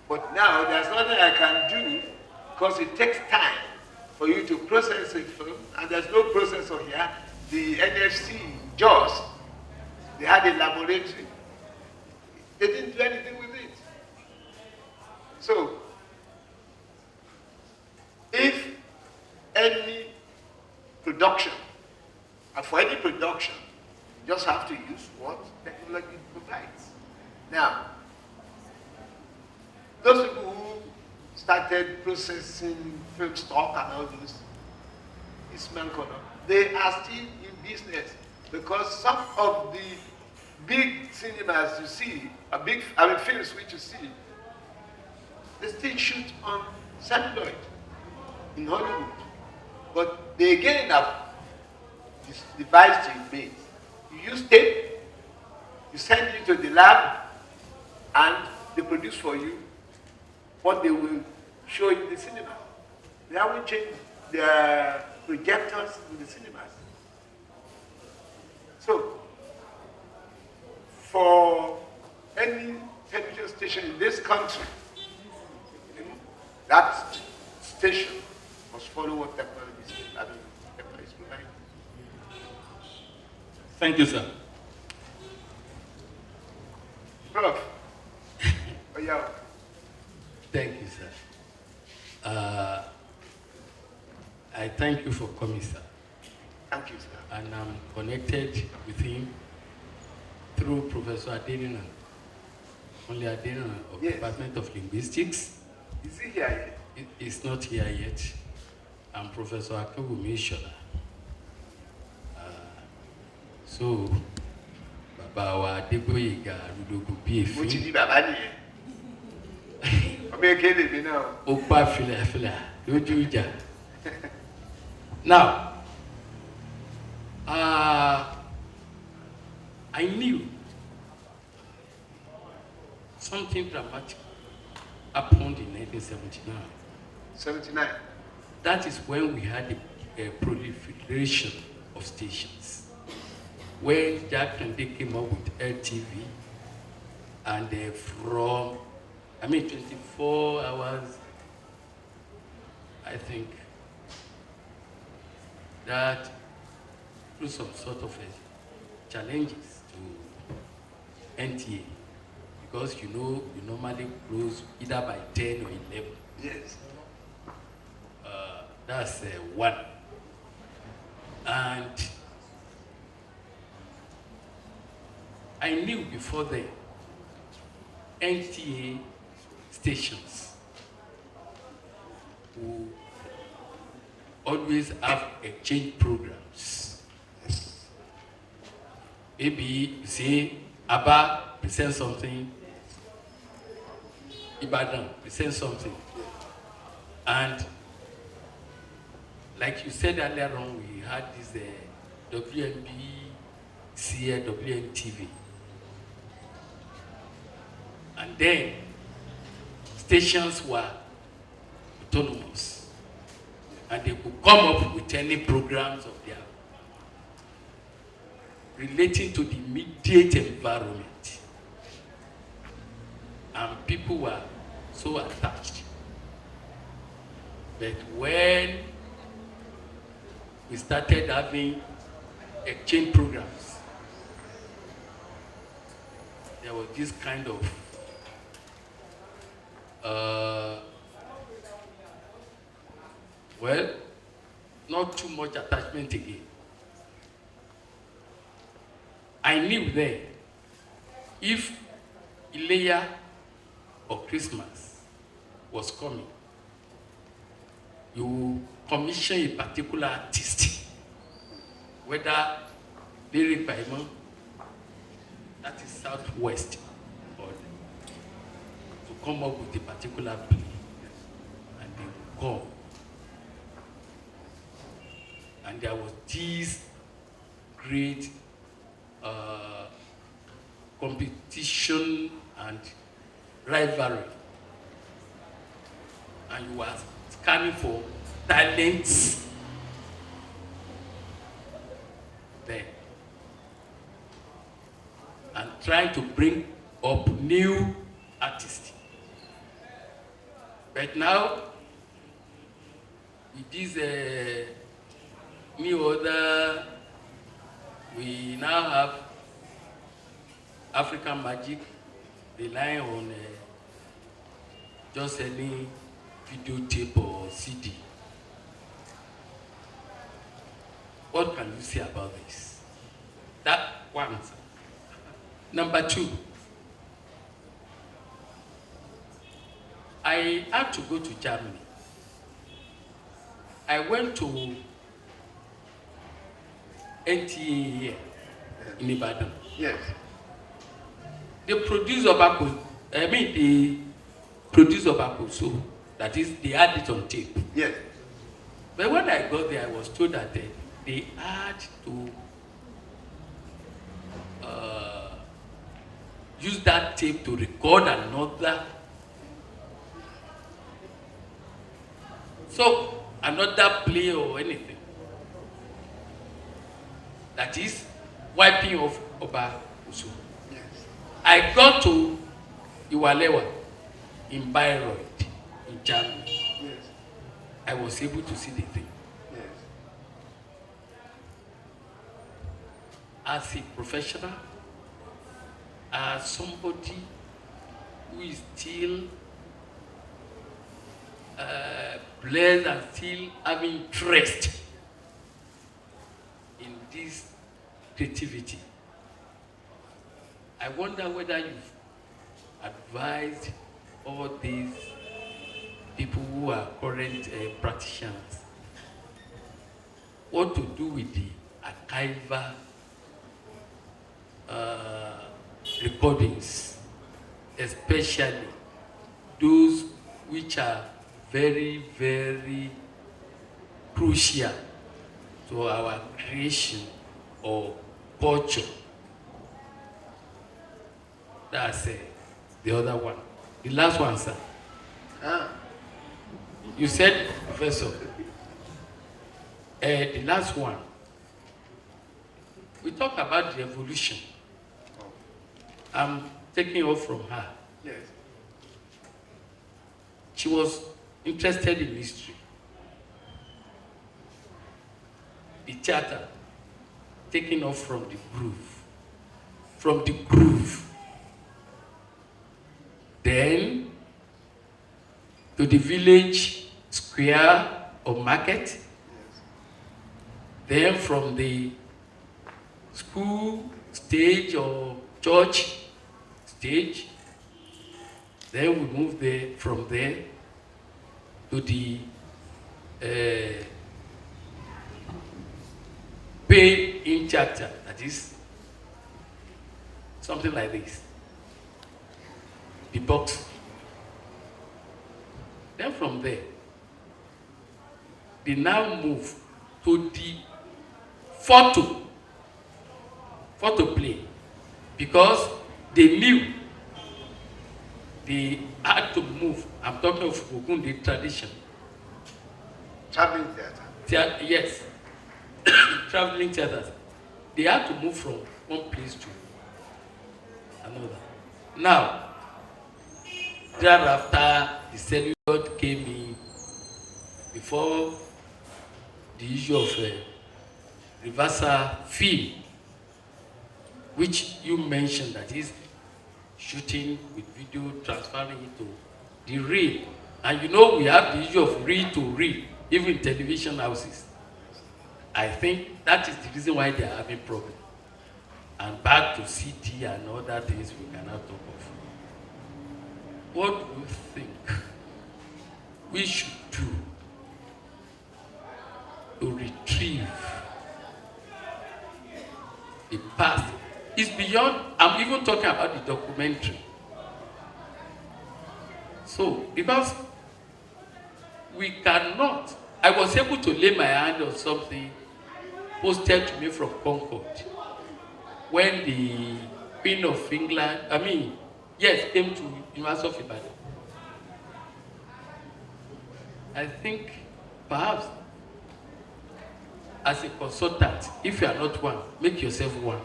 But now, there's nothing I can do because it takes time for you to process a film, and there's no processor here. The NFC, JAWS, they had a laboratory. They didn't do anything with it. So, if any production, and for any production, you just have to use what technology provides. Now, those people who started processing film stock and all this, Eastman Corner, they are still in business because some of the big cinemas you see, films which you see, they still shoot on celluloid in Hollywood. But they again have this device to made. You use tape, you send it to the lab, and they produce for you what they will show in the cinema. They haven't changed their projectors in the cinemas. So, for any television station in this country, that station must follow what technology is providing. Thank you, sir. Prof. Oh, yeah. Thank you, sir. I thank you for coming, sir. Thank you, sir. And I'm connected with him through Professor Adenan, only Adenan of the Yes. Department of Linguistics. Is he here yet? He's not here yet. I'm Professor Akewumi Ishola. So, Baba wa ADEGBOYEGA ARULOGU bí Mo ti èéfín. di bàbá nìyẹn. Ọmọ èké lèmi náà. Ó pa fìlàfìlà lójú ìjà. Now, I knew something dramatic happened in 1979. 79. That is when we had a proliferation of stations. When Jack Kende came up with LTV, and from 24 hours, I think that through some sort of challenges to NTA, because you normally close either by 10 or 11. Yes. That's one. And I knew before then, NTA stations will always have exchange programs. Maybe you say, Aba present something, Ibadan present something. And like you said earlier on, we had this WNBC, WNTV. And then stations were autonomous. And they could come up with any programs of their relating to the immediate environment. And people were so attached. But when we started having exchange programs, there was this kind of not too much attachment again. I knew then, if Ileya or Christmas was coming, you commission a particular artist, whether lyric by Imam, that is Southwest, or to come up with a particular play. come. And there was this great competition and rivalry. And you were scanning for talents there. And trying to bring up new artists. But now, with this new order, we now have African Magic relying on just any video tape or CD. What can you say about this? That one. Number two, I had to go to Germany. I went to NTA here in Ibadan. Yes. They produce Obako, they produce Obako, so that is, they had it on tape. Yes. But when I got there, I was told that they had to use that tape to record another. So, another play or anything. That is wiping off Oba Usu. Yes. I got to Iwalewa in Bayreuth, in Germany. Yes. I was able to see the thing. Yes. As a professional, as somebody who is still blessed and still having interest in this creativity. I wonder whether you've advised all these people who are current practitioners what to do with the archival recordings, especially those which are very, very crucial to our creation or culture. That's the other one. The last one, sir. You said, Professor, the last one. We talk about the evolution. I'm taking off from her. Yes. She was interested in history. The theater, taking off from the groove. From the groove. Then to the village square or market. Yes. Then from the school stage or church stage. Then we move there, from there to the pay-in chapter, that is something like this, the box. Then from there, they now move to the photo play, because they knew they had to move. I'm talking of Ogunde tradition. Traveling theater. Yes, traveling theaters. They had to move from one place to another. Now, thereafter, the celluloid came in before the issue of reversal film, which you mentioned, that is shooting with video, transferring it to the reel. And you know we have the issue of reel to reel, even in television houses. I think that is the reason why they are having problem. And back to CD and other things we cannot talk of. What do you think we should do to retrieve the past? It's beyond, I'm even talking about the documentary. So, because we cannot. I was able to lay my hand on something posted to me from Concord when the Queen of England, came to University of Ibadan. I think perhaps as a consultant, if you are not one, make yourself one.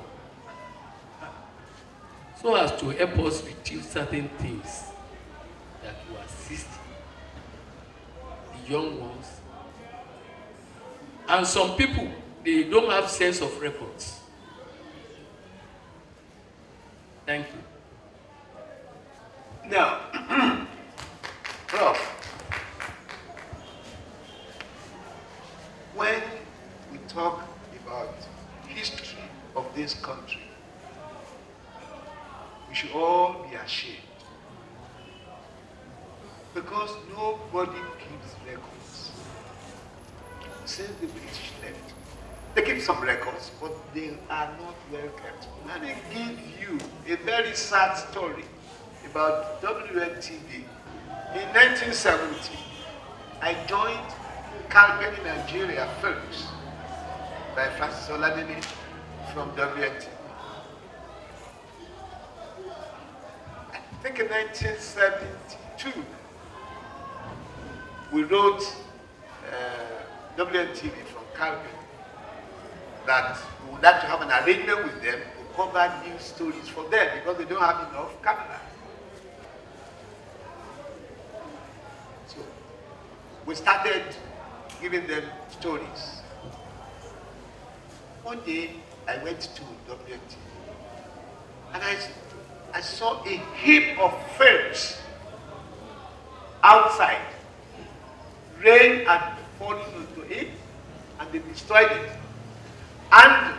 So as to help us reduce certain things that will assist the young ones. And some people, they don't have sense of records. Thank you. Now, Prof, when we talk about history of this country, we should all be ashamed, because nobody keeps records. Since the British left, they keep some records, but they are not well kept. Let me give you a very sad story about WNTV. In 1970, I joined Calgary, Nigeria first by Francis Oladele from WNTV. I think in 1972, we wrote WNTV from Calgary that we would like to have an arrangement with them to cover news stories for them because they don't have enough cameras. So we started giving them stories. One day I went to WNTV and I saw a heap of films outside. Rain had fallen into it and they destroyed it. And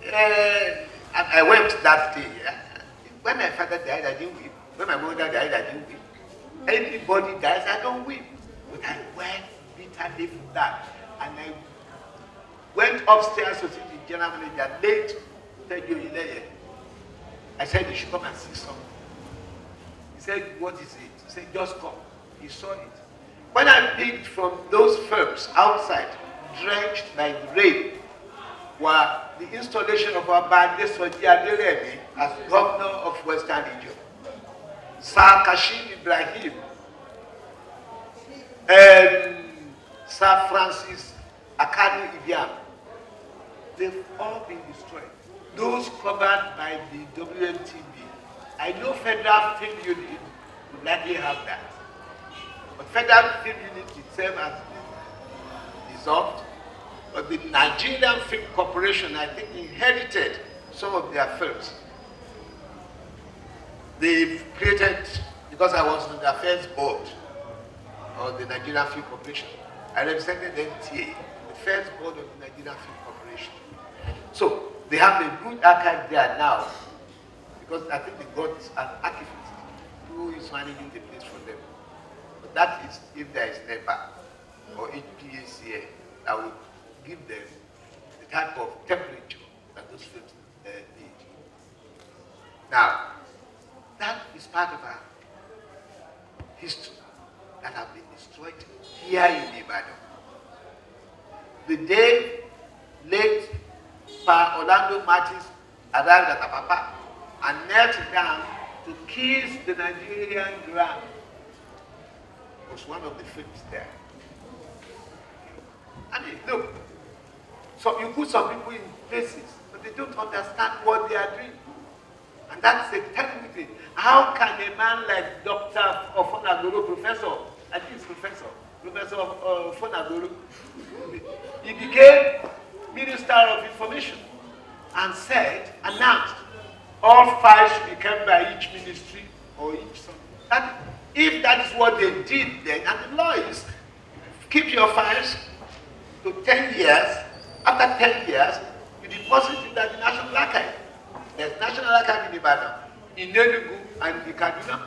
I wept that day. When my father died, I didn't weep. When my mother died, I didn't weep. Anybody dies, I don't weep. But I wept bitterly for that. And I went upstairs to see the general manager, late Tejo Ileye. I said, you should come and see something. He said, what is it? He said, just come. He saw it. When I picked from those films outside, drenched by the rain, were the installation of our Bande Soji Aderemi as governor of Western Region, Sir Kashim Ibrahim, Sir Francis Akanu Ibiam. They've all been destroyed. Those covered by the WNTV. I know Federal Film Unit would likely have that. But Federal Film Unit itself has been dissolved. But the Nigerian Film Corporation, I think, inherited some of their films. They've created, because I was on the affairs board of the Nigerian Film Corporation, I represented NTA, the first board of the Nigerian Film Corporation. So they have a good archive there now, because I think they got an archivist who is managing the place for them. But that is if there is NEPA or HPACA that would give them the type of temperature that those films need. Now, that is part of our history that have been destroyed here in Ibadan. The day late Pa Orlando Martins arrived at Apapa and knelt down to kiss the Nigerian ground was one of the films there. I mean, look, so you put some people in places, but they don't understand what they are doing. And that's a terrible thing. How can a man like Dr. Ofonagoro, Professor Ofonagoro, he became Minister of Information and announced, all files should be kept by each ministry or each something. If that is what they did then, and the law is, keep your files to 10 years. After 10 years, you deposit it at the National Archive. There's National Archive in Ibadan, in Enugu, and in Kaduna.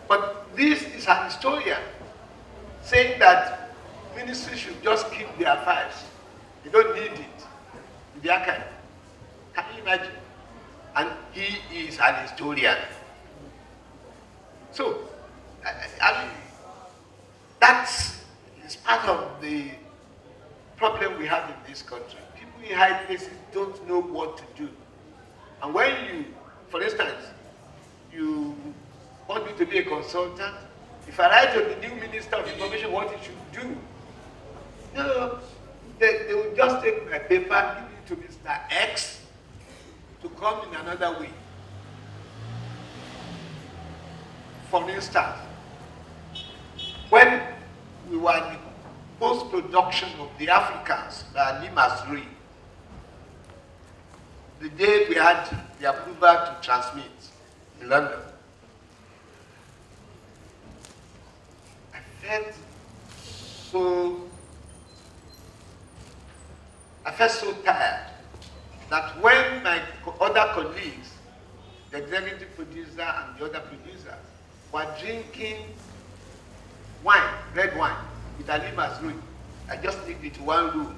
But this is an historian saying that ministries should just keep their files. They don't need it in the archive. Can you imagine? And he is an historian. So, I mean, That is part of the problem we have in this country. People in high places don't know what to do. And when you, for instance, you want me to be a consultant, if I write to the new Minister of Information what he should do, no, they will just take my paper, give it to Mr. X to come in another way. For instance, when we were in the post-production of The Africans by Lima's Ray, the day we had the approval to transmit in London, I felt so tired that when my other colleagues, the executive producer and the other producers, were drinking wine, red wine, with Alima's Ray, I just sneaked into one room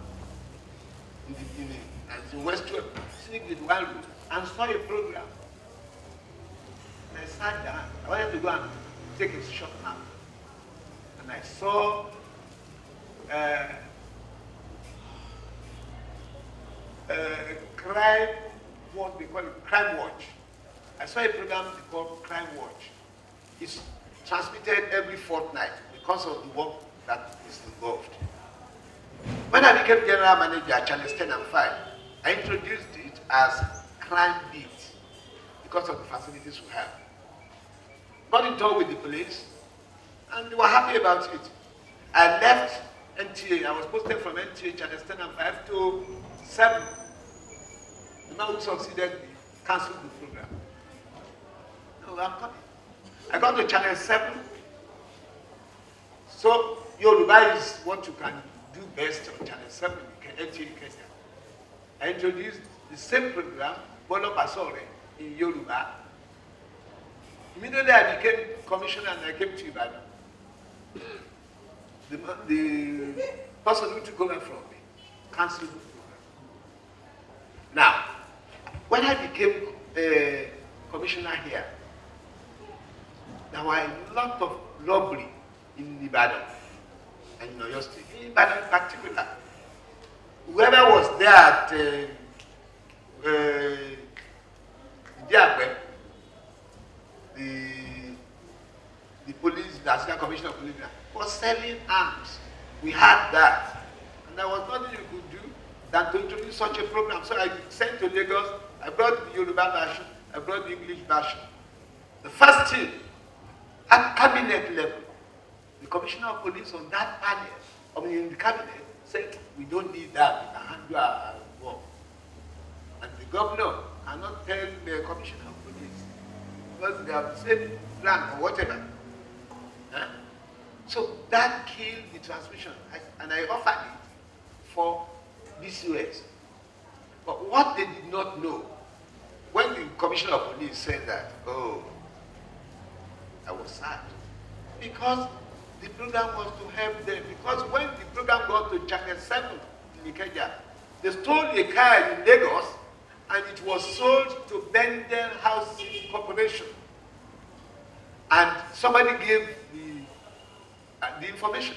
in West Road, sneaked into one room and saw a program. And I sat down. I wanted to go and take a short nap. And I saw crime, what we call it, Crime Watch. I saw a program called Crime Watch. It's transmitted every fortnight because of the work that is involved. When I became general manager at Channels 10 and 5, I introduced it as Crime Beat because of the facilities we have. Got in touch with the police, and they were happy about it. I left NTA. I was posted from NTA Channels 10 and 5 to 7. The man who succeeded me cancelled the program. No, I'm coming. I got to Channel 7. So Yoruba is what you can do best on Channel 7 in NTA Kenya. I introduced the same program, Bolo Basore, in Yoruba. Immediately I became commissioner and I came to Ibadan. The person who took over from me cancelled the program. Now, when I became commissioner here, there were a lot of robbery in Ibadan and in Oyo State, in Ibadan in particular. Whoever was there at Diagbe, the police, the assistant commissioner of police, was selling arms. We had that. And there was nothing you could do than to introduce such a program. So I sent to Lagos, I brought the Yoruba version, I brought the English version. The first thing, at cabinet level, the commissioner of police on that panel, in the cabinet, said, we don't need that, we can handle our work. And the governor cannot tell the commissioner of police, because they have the same plan or whatever. Huh? So that killed the transmission, and I offered it for DCOS. But what they did not know, when the commissioner of police said that, oh, I was sad. Because the program was to help them. Because when the program got to Channel 7 in Ikeja, they stole a car in Lagos and it was sold to Bendel Housing Corporation. And somebody gave the information.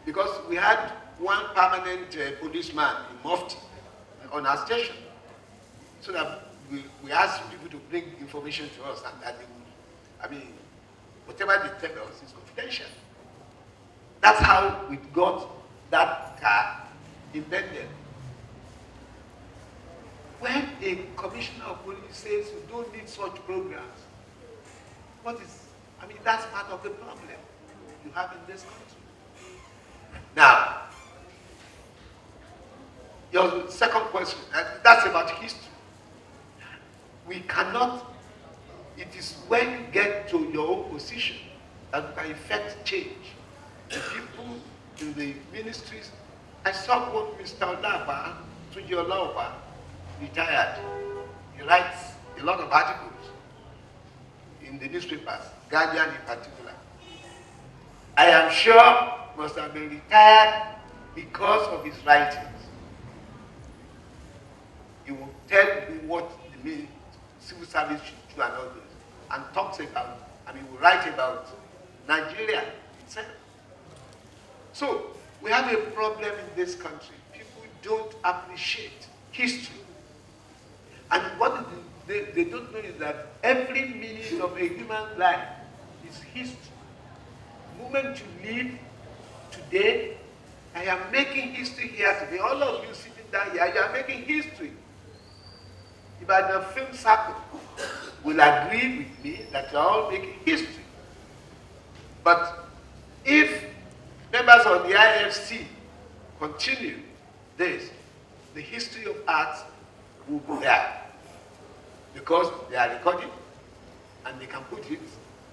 Because we had one permanent policeman in Mufti on our station. So that we asked people to bring information to us and that they would, whatever they tell us is confidential. That's how we got that car invented. When a commissioner of police says you don't need such programs, that's part of the problem you have in this country. Now, your second question, that's about history. We cannot, it is when you get to your own position that you can effect change. The people in the ministries, I saw what Mr. Olaba, Tuji Olaba, retired. He writes a lot of articles in the newspapers, Guardian in particular. I am sure must have been retired because of his writings. He will tell you what the civil service should do and all this, and talks about, he will write about Nigeria itself. So we have a problem in this country. People don't appreciate history. And what they don't know is that every minute of a human life is history. The moment you live today, I am making history here today. All of you sitting down here, you are making history. Ibadan Film Circle will agree with me that you are all making history. But if members of the IFC continue this, the history of art will be there. Because they are recording and they can put it,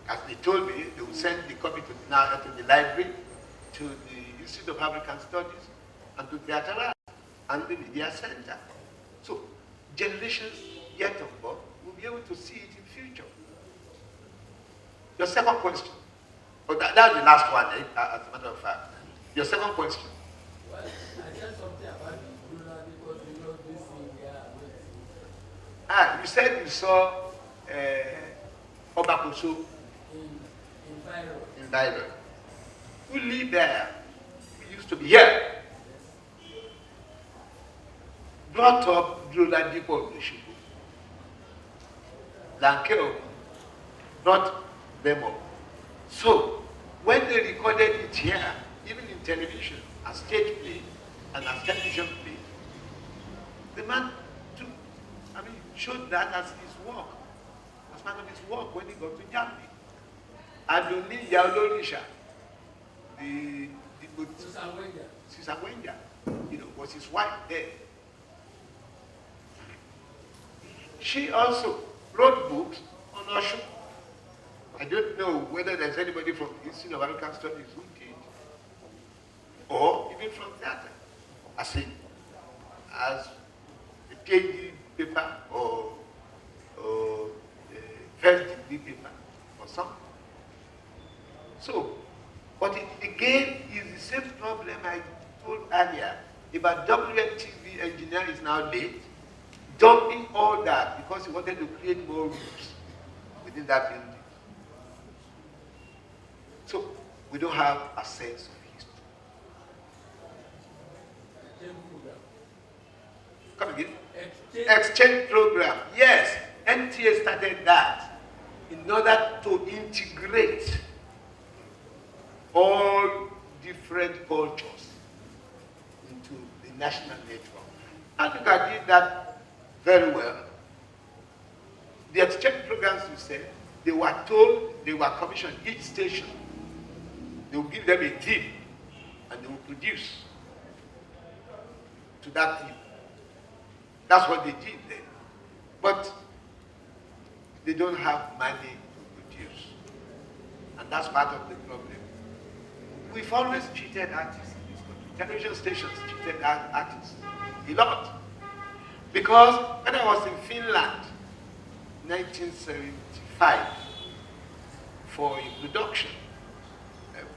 as they told me, they will send the copy to the library, to the Institute of African Studies, and to Theatre Arts and the Media Center. So generations yet of birth will be able to see it in future. Your second question. Oh, that's the last one, as a matter of fact. Your second question. Well, I said something about the rural because we know this thing here. You said you saw Obakoso in Ibadan. Who lived there? We used to be here. Brought up Rural Depot of Oshubu. Lankeo brought them up. So, when they recorded it here, even in television, as stage play and as television play, the man showed that as his work, as part of his work when he got to Germany. Adoni Yaolorisha, the Susan Wenger, was his wife there. She also wrote books on Oshu. I don't know whether there's anybody from the Institute of African Studies who did, or even from theater, as a PhD paper or first degree paper or something. So, but it again is the same problem I told earlier about WNTV engineer is now late, dumping all that because he wanted to create more rooms within that building. So, we don't have a sense of history. Come again? Exchange program. Yes, NTA started that in order to integrate all different cultures into the national network. Africa did that very well. The exchange programs, you said, they were told, they were commissioned each station. They will give them a team and they will produce to that team. That's what they did then. But they don't have money to produce. And that's part of the problem. We've always treated artists in this country. Television stations treated artists a lot. Because when I was in Finland, 1975, for a production,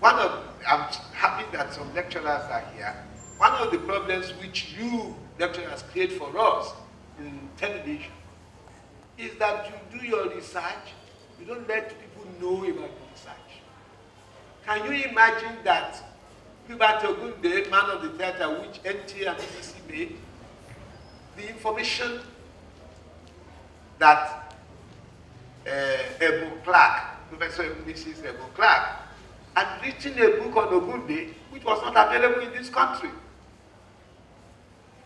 I'm happy that some lecturers are here. One of the problems which you lecturers create for us in television is that you do your research, you don't let people know about the research. Can you imagine that Hubert Ogunde, man of the theater, which NTA and BBC made, the information that Ebo Clark, Professor Mrs. Ebo Clark, had written a book on Ogunde, which was not available in this country.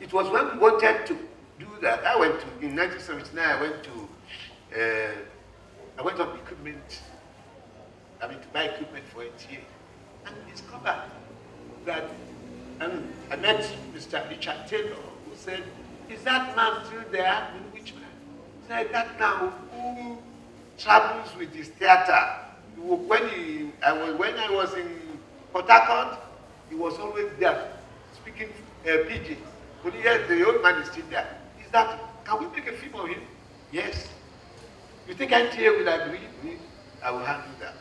It was when we wanted to do that. In 1979, I went on equipment, to buy equipment for NTA, and discovered that, I met Mr. Richard Taylor, who said, "Is that man still there?" Which man? He said, "That man who travels with his theater. When I was in Port Harcourt, he was always there, speaking pidgin. But yes, the old man is still there. Is that, can we make a film of him?" Yes. You think NTA will agree? I will handle that.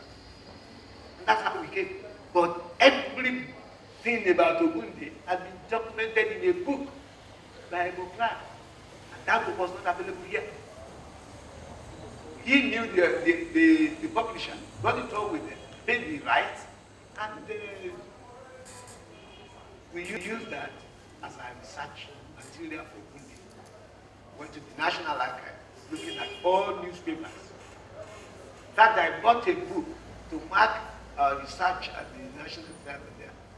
And that's how we came. But everything about Ogunde had been documented in a book by Ebo Clark. And that book was not available yet. He knew the publisher, got it all with them, paid the rights, and We use that as our research material for Bundi. Went to the National Archive, looking at all newspapers. In fact, I bought a book to mark our research at the National Archive